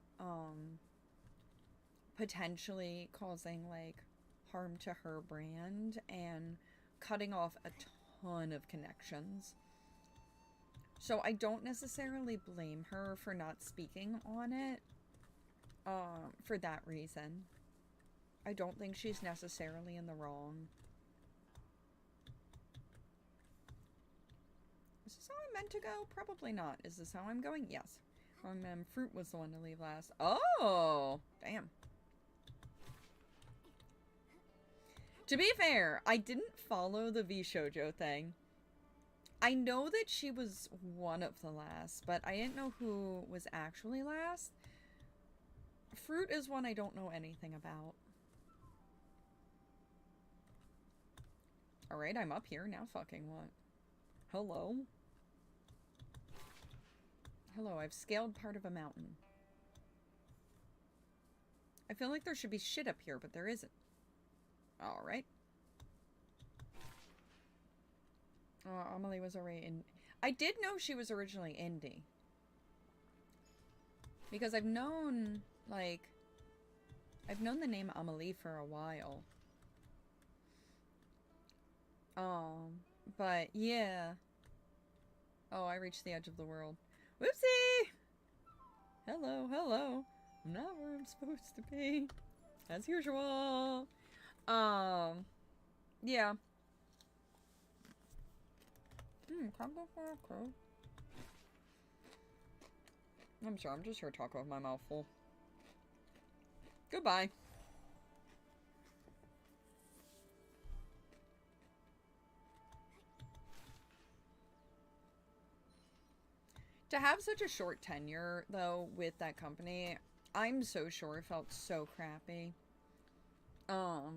potentially causing, like, harm to her brand and cutting off a ton of connections. So I don't necessarily blame her for not speaking on it, for that reason. I don't think she's necessarily in the wrong. Is this how I'm meant to go? Probably not. Is this how I'm going? Yes. Fruit was the one to leave last. Oh! Damn. To be fair, I didn't follow the Vishojo thing. I know that she was one of the last, but I didn't know who was actually last. Fruit is one I don't know anything about. Alright, I'm up here. Now fucking what? Hello? Hello, I've scaled part of a mountain. I feel like there should be shit up here, but there isn't. Alright. Oh, Amelie was already in... I did know she was originally indie. Because I've known, like... I've known the name Amelie for a while. But yeah. Oh, I reached the edge of the world. Whoopsie! Hello, hello. I'm not where I'm supposed to be. As usual. Yeah. I'm sorry, I'm just here talking with my mouth full. Goodbye. To have such a short tenure, though, with that company, I'm so sure it felt so crappy. Oh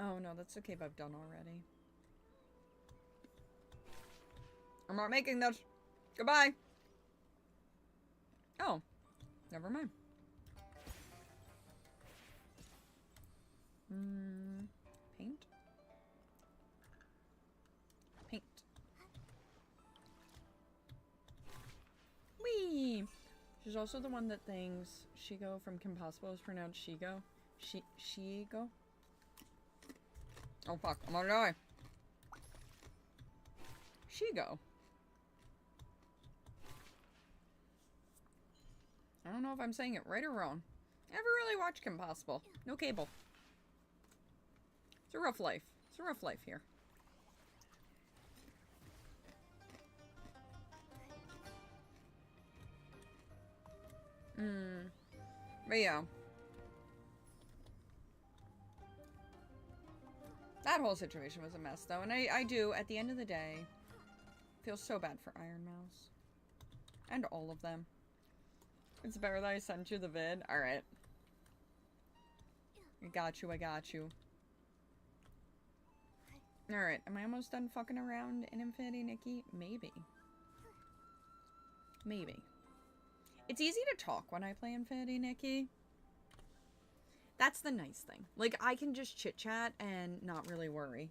no, that's okay if I've done already. I'm not making this. Goodbye. Oh, never mind. Paint. Paint. Whee! She's also the one that thinks Shigo from Kim Possible is pronounced Shigo. Shigo? Oh fuck, I'm gonna die. Shigo. I don't know if I'm saying it right or wrong. Never really watched Kim Possible. No cable. It's a rough life. It's a rough life here. But yeah. That whole situation was a mess, though. And I do, at the end of the day, feel so bad for Iron Mouse. And all of them. It's better that I sent you the vid. Alright. I got you, I got you. Alright, am I almost done fucking around in Infinity Nikki? Maybe. Maybe. It's easy to talk when I play Infinity Nikki. That's the nice thing. Like, I can just chit-chat and not really worry.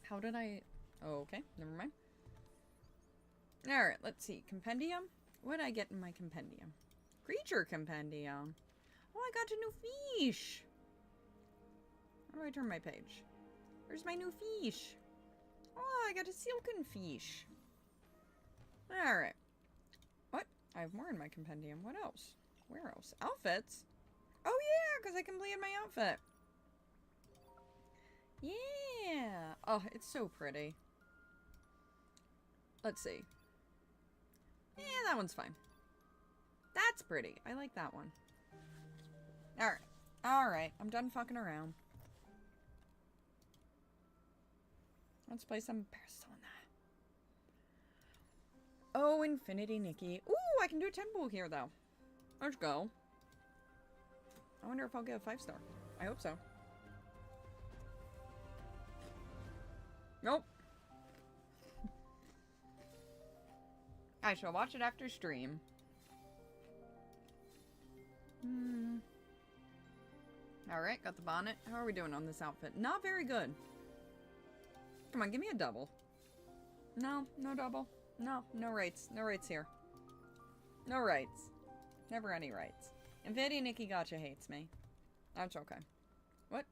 How did I... Oh, okay, never mind. Alright, let's see. Compendium? What did I get in my compendium? Creature compendium. Oh, I got a new fish. How do I turn my page? Where's my new fish? Oh, I got a silken fish. Alright. What? I have more in my compendium. What else? Where else? Outfits? Oh yeah, because I completed my outfit. Yeah. Oh, it's so pretty. Let's see. Yeah, that one's fine. That's pretty. I like that one. Alright. Alright. I'm done fucking around. Let's play some Persona. Oh, Infinity Nikki. Ooh, I can do a 10-pool here, though. Let's go. I wonder if I'll get a 5-star. I hope so. Nope. I shall watch it after stream. Alright, got the bonnet. How are we doing on this outfit? Not very good. Come on, give me a double. No, no double. No, no rates. No rates here. No rights. Never any rights. Infinity Nikki Gotcha hates me. That's okay. What?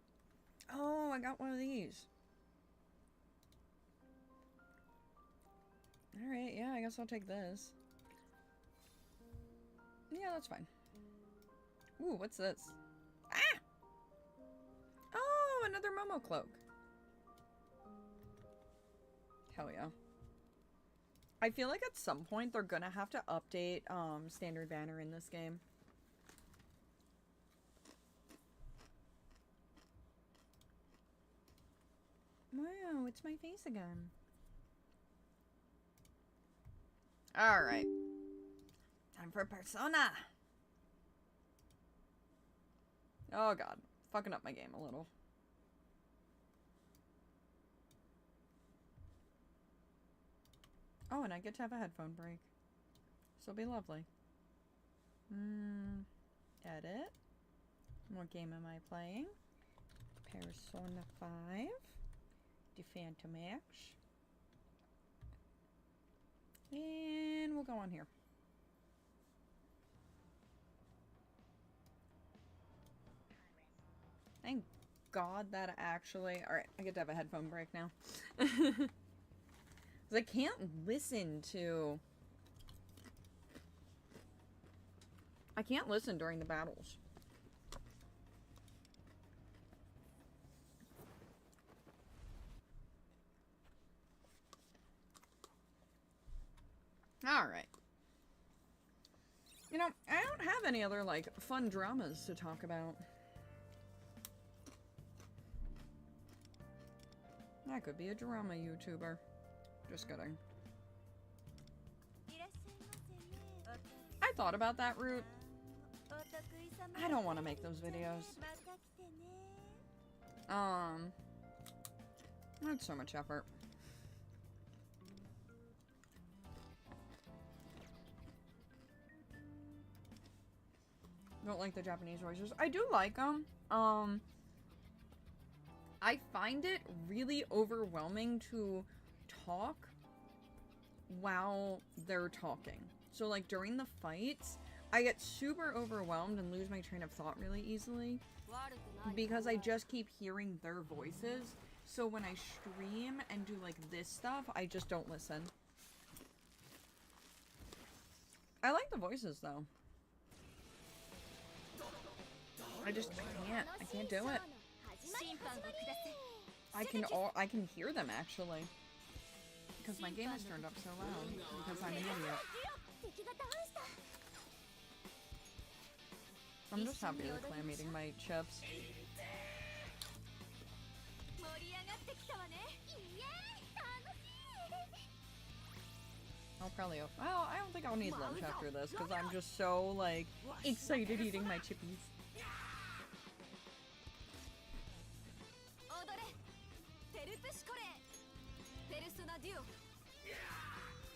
Oh, I got one of these. Alright, yeah, I guess I'll take this. Yeah, that's fine. Ooh, what's this? Ah! Oh, another Momo cloak. Hell yeah. I feel like at some point they're gonna have to update standard banner in this game. Wow, it's my face again. Alright. Time for Persona! Oh god. Fucking up my game a little. Oh, and I get to have a headphone break. This'll be lovely. Edit. What game am I playing? Persona 5. The Phantom X. And we'll go on here. Thank God that actually... Alright, I get to have a headphone break now. Because I can't listen to... I can't listen during the battles. Alright. You know, I don't have any other, like, fun dramas to talk about. I could be a drama YouTuber. Just kidding. I thought about that route. I don't want to make those videos. That's so much effort. Don't like the Japanese voices. I do like them. I find it really overwhelming to talk while they're talking. So like during the fights, I get super overwhelmed and lose my train of thought really easily because I just keep hearing their voices. So when I stream and do like this stuff, I just don't listen. I like the voices though. I can't do it. I can hear them actually. Because my game is turned up so loud. Because I'm an idiot. I'm just happy that I'm eating my chips. I'll probably... Well, I don't think I'll need lunch after this. Because I'm just so, like, excited eating my chippies.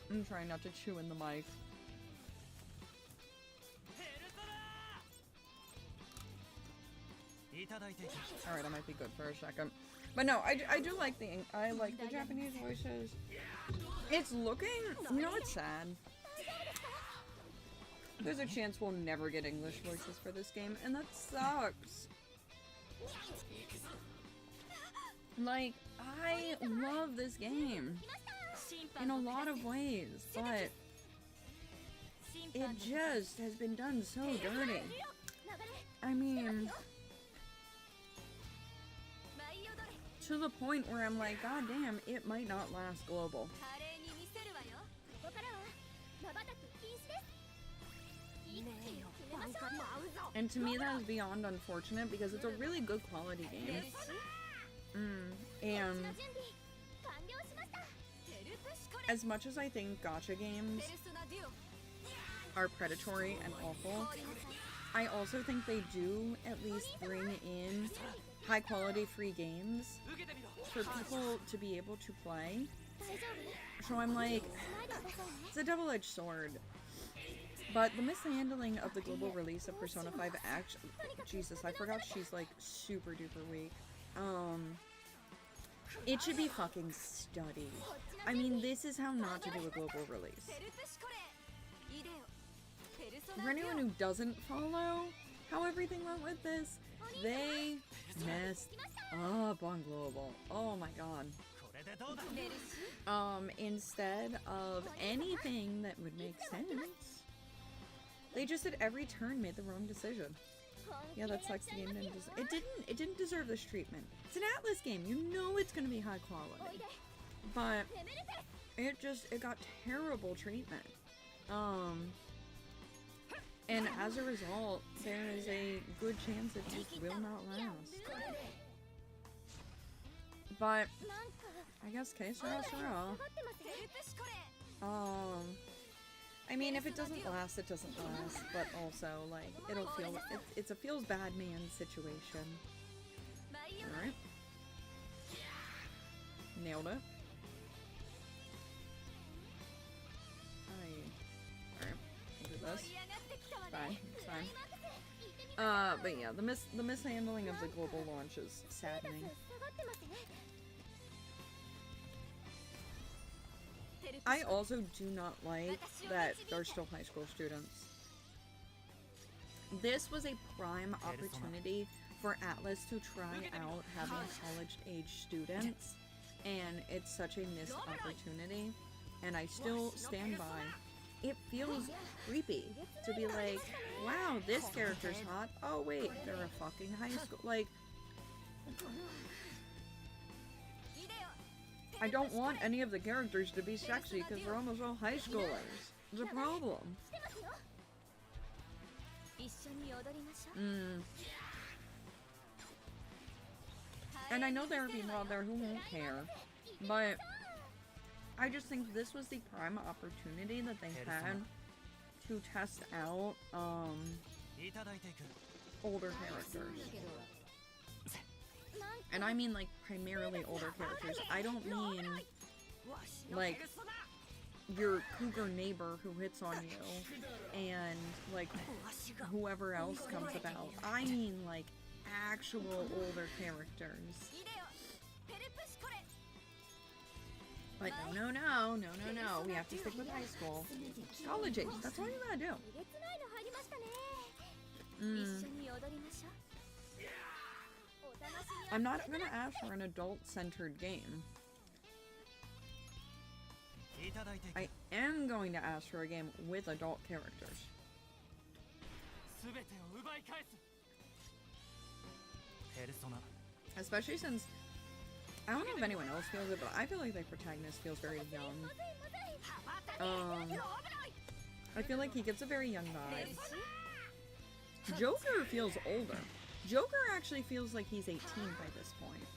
I'm trying not to chew in the mic. Alright, I might be good for a second. But no, I do like the Japanese voices. It's looking... You know what's sad? There's a chance we'll never get English voices for this game, and that sucks. Like, I love this game in a lot of ways, but it just has been done so dirty. I mean, to the point where I'm like, god damn, it might not last global. And to me that is beyond unfortunate because it's a really good quality game. And as much as I think gacha games are predatory and awful, I also think they do at least bring in high quality free games for people to be able to play. So I'm like, it's a double-edged sword. But the mishandling of the global release of Persona 5 actually... Jesus, I forgot she's like super duper weak. It should be fucking studied. I mean, this is how not to do a global release. For anyone who doesn't follow how everything went with this, they messed up on global. Oh my god. Instead of anything that would make sense, they just at every turn made the wrong decision. Yeah, that sucks. The game it didn't deserve this treatment. It's an Atlas game. You know it's gonna be high quality. But it got terrible treatment. And as a result, there is a good chance it just will not last. But I guess que sera sera. I mean, if it doesn't last, it doesn't last. But also, like, it'll feel... It's a feels bad man situation. Alright. Nailed it. Alright. We'll do this. Fine. It's fine. But yeah, the mishandling of the global launch is saddening. I also do not like that they're still high school students. This was a prime opportunity for Atlas to try out having college-age students, and it's such a missed opportunity, and I still stand by. It feels creepy to be like, wow, this character's hot. Oh wait, they're a fucking high school. Like, I don't want any of the characters to be sexy because they're almost all high schoolers. It's a problem. And I know there are people out there who won't care, but I just think this was the prime opportunity that they had to test out older characters. And I mean like primarily older characters. I don't mean like your cougar neighbor who hits on you and like whoever else comes about. I mean like actual older characters. But no. We have to stick with high school. College age, that's all you gotta do. I'm not gonna ask for an adult-centered game. I am going to ask for a game with adult characters. Especially since, I don't know if anyone else feels it, but I feel like the protagonist feels very young. I feel like he gets a very young vibe. Joker feels older. Joker actually feels like he's 18 by this point.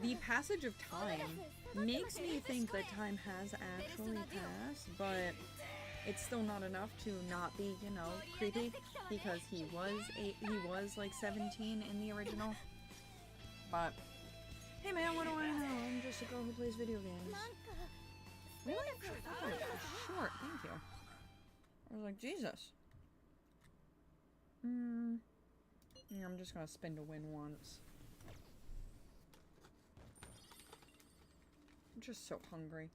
The passage of time makes me think that time has actually passed, but it's still not enough to not be, you know, creepy, because he was like 17 in the original. But hey man, what do I know? I'm just a girl who plays video games. Really? Short, thank you. I was like, Jesus. Yeah, I'm just gonna spin to win once. I'm just so hungry.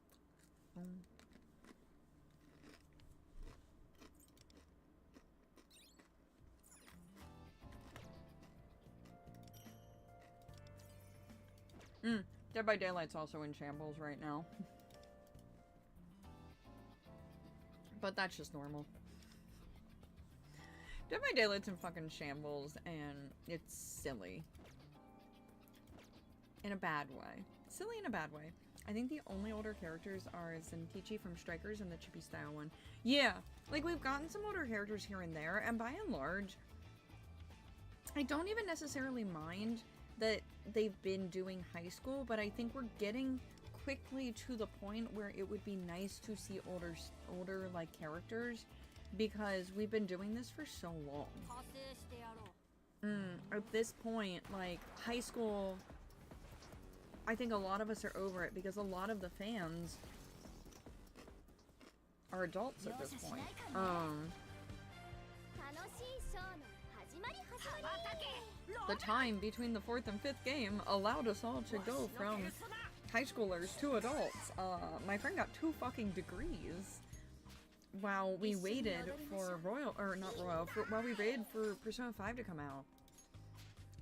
Dead by Daylight's also in shambles right now. But that's just normal. Dead by Daylight's in fucking shambles, and it's silly. In a bad way. Silly in a bad way. I think the only older characters are Zenkichi from Strikers and the Chippy Style one. Yeah, like we've gotten some older characters here and there, and by and large, I don't even necessarily mind that they've been doing high school, but I think we're getting quickly to the point where it would be nice to see older like characters, because we've been doing this for so long. At this point, like, high school, I think a lot of us are over it because a lot of the fans are adults at this point. The time between the 4th and 5th game allowed us all to go from high schoolers to adults. My friend got 2 fucking degrees while we waited for while we waited for Persona 5 to come out.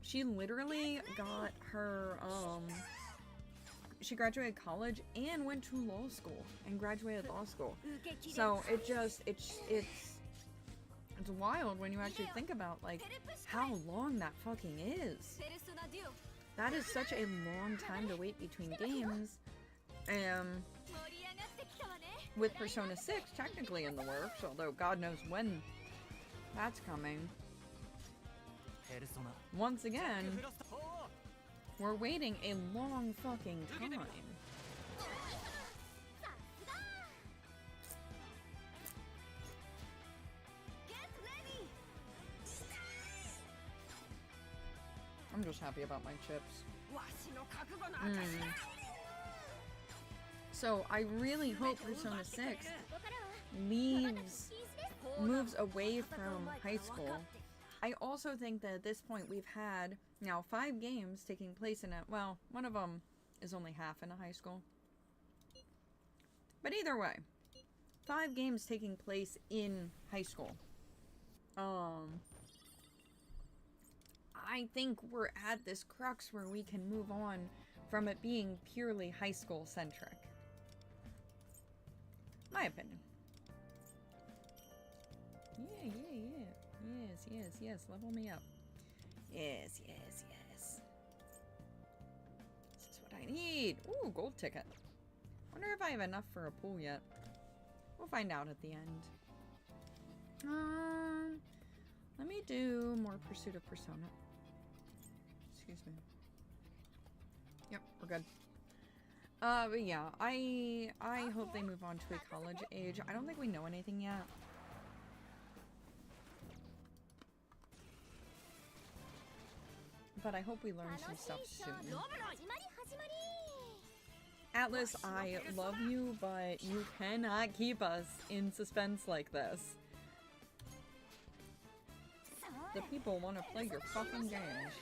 She literally got her, she graduated college and went to law school and graduated law school. So it just, it's wild when you actually think about, like, how long that fucking is. That is such a long time to wait between games. With Persona 6 technically in the works, although God knows when that's coming. Once again, we're waiting a long fucking time. I'm just happy about my chips. So I really hope Persona 6 leaves moves away from high school. I also think that at this point we've had now 5 games taking place in it. Well, one of them is only half in a high school. But either way, 5 games taking place in high school. I think we're at this crux where we can move on from it being purely high school centric. My opinion. Yeah. Yes. Level me up. Yes. This is what I need. Ooh, gold ticket. Wonder if I have enough for a pool yet. We'll find out at the end. Let me do more Pursuit of Persona. Excuse me. Yep, we're good. But yeah, I hope they move on to a college age. I don't think we know anything yet. But I hope we learn some stuff soon. Atlas, I love you, but you cannot keep us in suspense like this. The people want to play your fucking games.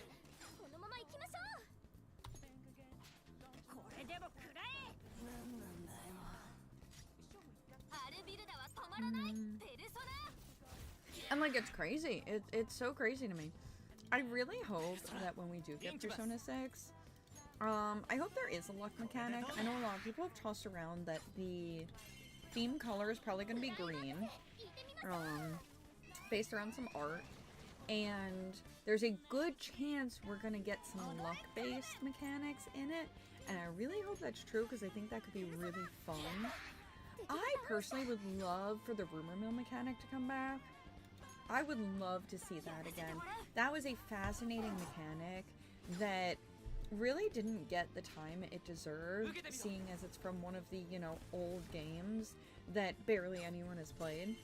And like, it's crazy. It's so crazy to me. I really hope that when we do get Persona 6, I hope there is a luck mechanic. I know a lot of people have tossed around that the theme color is probably going to be green, based around some art, and there's a good chance we're going to get some luck-based mechanics in it, and I really hope that's true because I think that could be really fun. I personally would love for the rumor mill mechanic to come back. I would love to see that again. That was a fascinating mechanic that really didn't get the time it deserved, seeing as it's from one of the, you know, old games that barely anyone has played.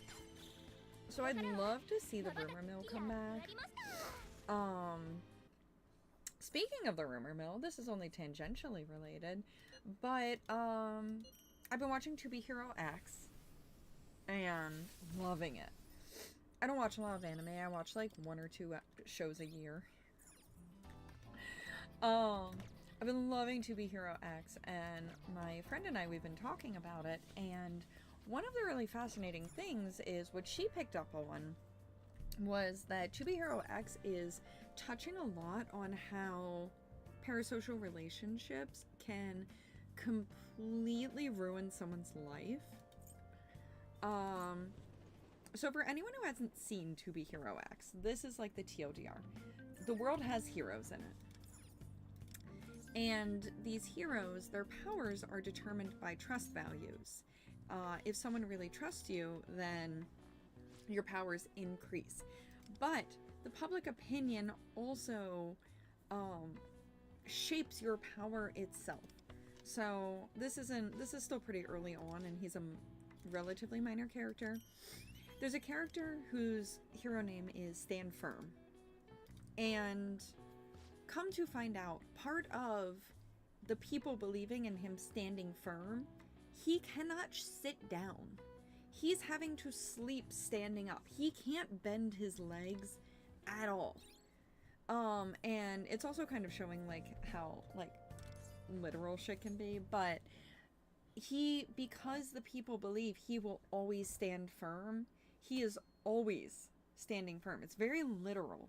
So I'd love to see the rumor mill come back. Speaking of the rumor mill, this is only tangentially related, but I've been watching To Be Hero X and loving it. I don't watch a lot of anime. I watch like 1 or 2 shows a year. I've been loving To Be Hero X, and my friend and I, we've been talking about it, and one of the really fascinating things is what she picked up on was that To Be Hero X is touching a lot on how parasocial relationships can completely ruin someone's life. So for anyone who hasn't seen To Be Hero X, this is like the TLDR. The world has heroes in it. And these heroes, their powers are determined by trust values. If someone really trusts you, then your powers increase. But the public opinion also shapes your power itself. So this is still pretty early on, and he's a relatively minor character. There's a character whose hero name is Stand Firm. And come to find out, part of the people believing in him standing firm, he cannot sit down. He's having to sleep standing up. He can't bend his legs at all. And it's also kind of showing like how like literal shit can be, but because the people believe he will always stand firm, he is always standing firm. It's very literal.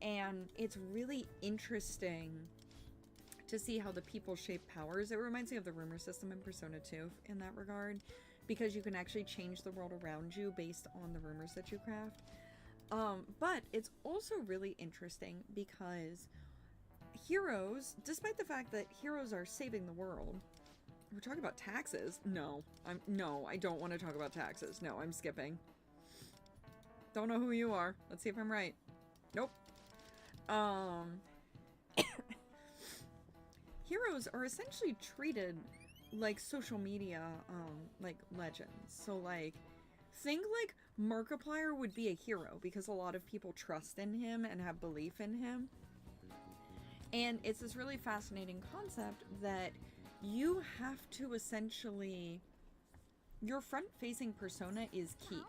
And it's really interesting to see how the people shape powers. It reminds me of the rumor system in Persona 2 in that regard, because you can actually change the world around you based on the rumors that you craft. But it's also really interesting because heroes, despite the fact that heroes are saving the world, we're talking about taxes. No, I don't want to talk about taxes. No, I'm skipping. Don't know who you are. Let's see if I'm right. Nope. Heroes are essentially treated like social media, like legends. So like, think like Markiplier would be a hero because a lot of people trust in him and have belief in him. And it's this really fascinating concept that you have to essentially Your front-facing persona is key.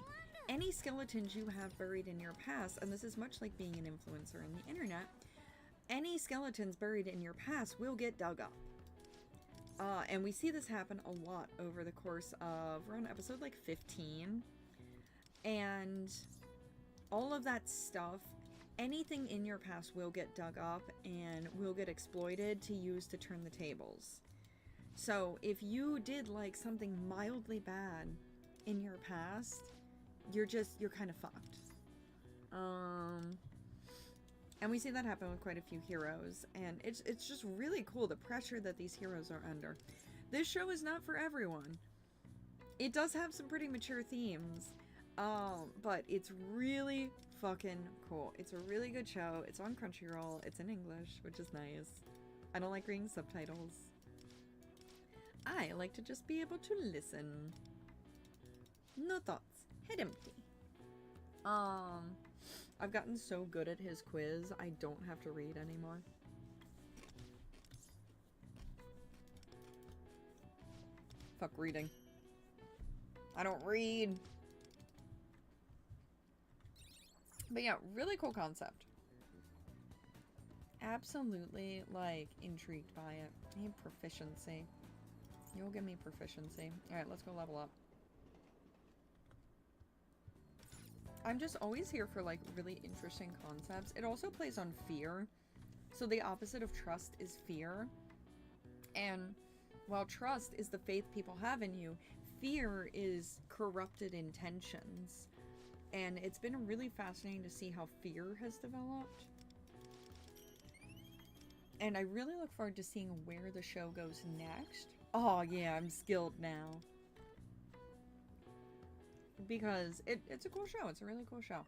Any skeletons you have buried in your past, and this is much like being an influencer on the internet, any skeletons buried in your past will get dug up. And we see this happen a lot over the course of, we're on episode like 15. And all of that stuff, anything in your past will get dug up and will get exploited to use to turn the tables. So if you did like something mildly bad in your past, you're kind of fucked. And we see that happen with quite a few heroes, and it's just really cool, the pressure that these heroes are under. This show is not for everyone. It does have some pretty mature themes, but it's really fucking cool. It's a really good show. It's on Crunchyroll. It's in English, which is nice. I don't like reading subtitles. I like to just be able to listen. No thoughts. Head empty. I've gotten so good at his quiz, I don't have to read anymore. Fuck reading. I don't read. But yeah, really cool concept. Absolutely, like, intrigued by it. I need proficiency. You'll give me proficiency. Alright, let's go level up. I'm just always here for, like, really interesting concepts. It also plays on fear. So the opposite of trust is fear. And while trust is the faith people have in you, fear is corrupted intentions. And it's been really fascinating to see how fear has developed. And I really look forward to seeing where the show goes next. Oh yeah, I'm skilled now. Because it's a cool show. It's a really cool show.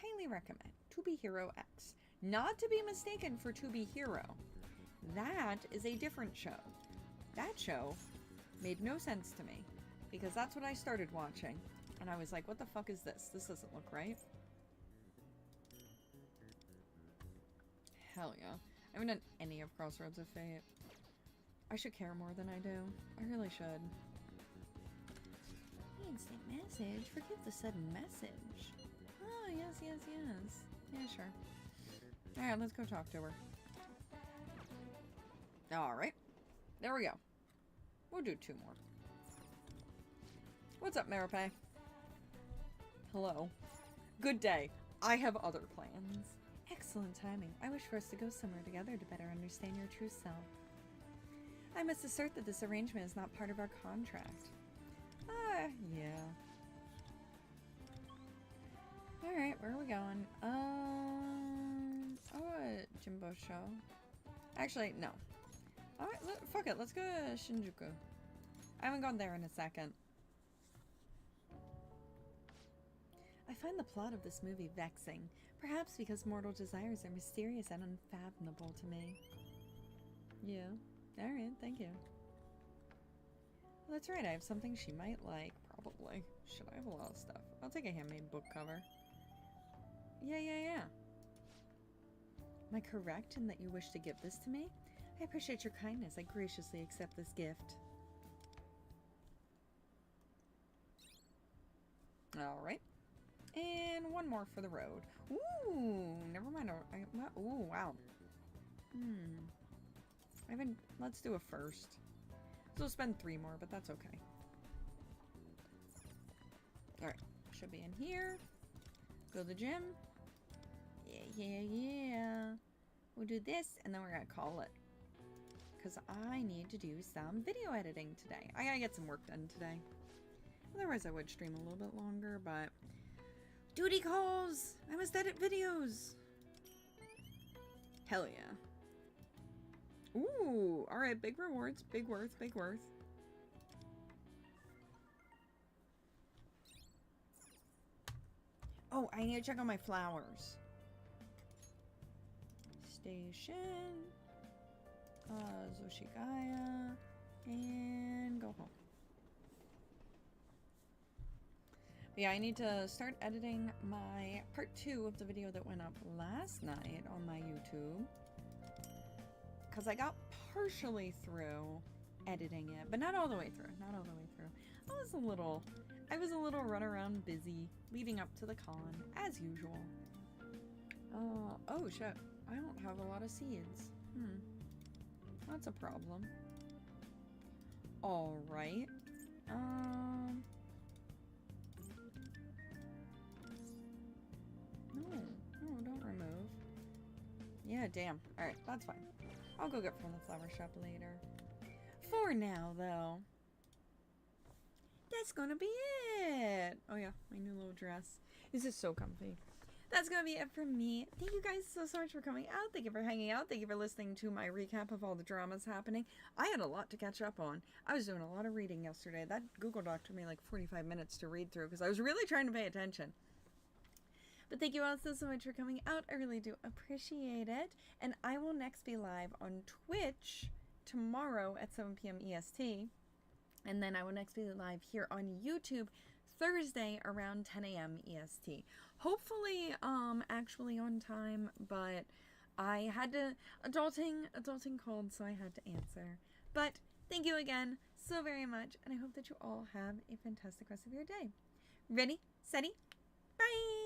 Highly recommend. To Be Hero X. Not to be mistaken for To Be Hero. That is a different show. That show made no sense to me. Because that's what I started watching. And I was like, what the fuck is this? This doesn't look right. Hell yeah. I haven't done any of Crossroads of Fate. I should care more than I do. I really should. Instant message? Forget the sudden message. Oh, yes, yes, yes. Yeah, sure. Alright, let's go talk to her. Alright. There we go. We'll do 2 more. What's up, Maripe? Hello. Good day. I have other plans. Excellent timing. I wish for us to go somewhere together to better understand your true self. I must assert that this arrangement is not part of our contract. Yeah. Alright, where are we going? Jimbo show. Actually, no. Alright, fuck it, let's go to Shinjuku. I haven't gone there in a second. I find the plot of this movie vexing. Perhaps because mortal desires are mysterious and unfathomable to me. Yeah. Alright, thank you. Well, that's right, I have something she might like. Probably. Shit, I have a lot of stuff. I'll take a handmade book cover. Yeah. Am I correct in that you wish to give this to me? I appreciate your kindness. I graciously accept this gift. Alright. And one more for the road. Ooh, never mind. Ooh, wow. Let's do a first. So we'll spend 3 more, but that's okay. Alright, should be in here. Go to the gym. Yeah. We'll do this, and then we're gonna call it. Because I need to do some video editing today. I gotta get some work done today. Otherwise, I would stream a little bit longer, but... Duty calls! I must edit videos! Hell yeah. Ooh, alright, big rewards, big worth. Oh, I need to check on my flowers. Station. Zoshigaya. And go home. But yeah, I need to start editing my part 2 of the video that went up last night on my YouTube. Because I got partially through editing it, but not all the way through. Not all the way through. I was a little runaround busy leading up to the con, as usual. Oh shit. I don't have a lot of seeds. That's a problem. Alright. No, don't remove. Yeah, damn. Alright, that's fine. I'll go get from the flower shop later. For now, though, that's gonna be it. Oh yeah, my new little dress. This is so comfy. That's gonna be it for me. Thank you guys so much for coming out. Thank you for hanging out. Thank you for listening to my recap of all the dramas happening. I had a lot to catch up on. I was doing a lot of reading yesterday. That Google Doc took me like 45 minutes to read through because I was really trying to pay attention. But thank you all so much for coming out. I really do appreciate it. And I will next be live on Twitch tomorrow at 7 p.m. EST. And then I will next be live here on YouTube Thursday around 10 a.m. EST. Hopefully, actually on time, but I had to, adulting called, so I had to answer. But thank you again so very much, and I hope that you all have a fantastic rest of your day. Ready, steady, bye!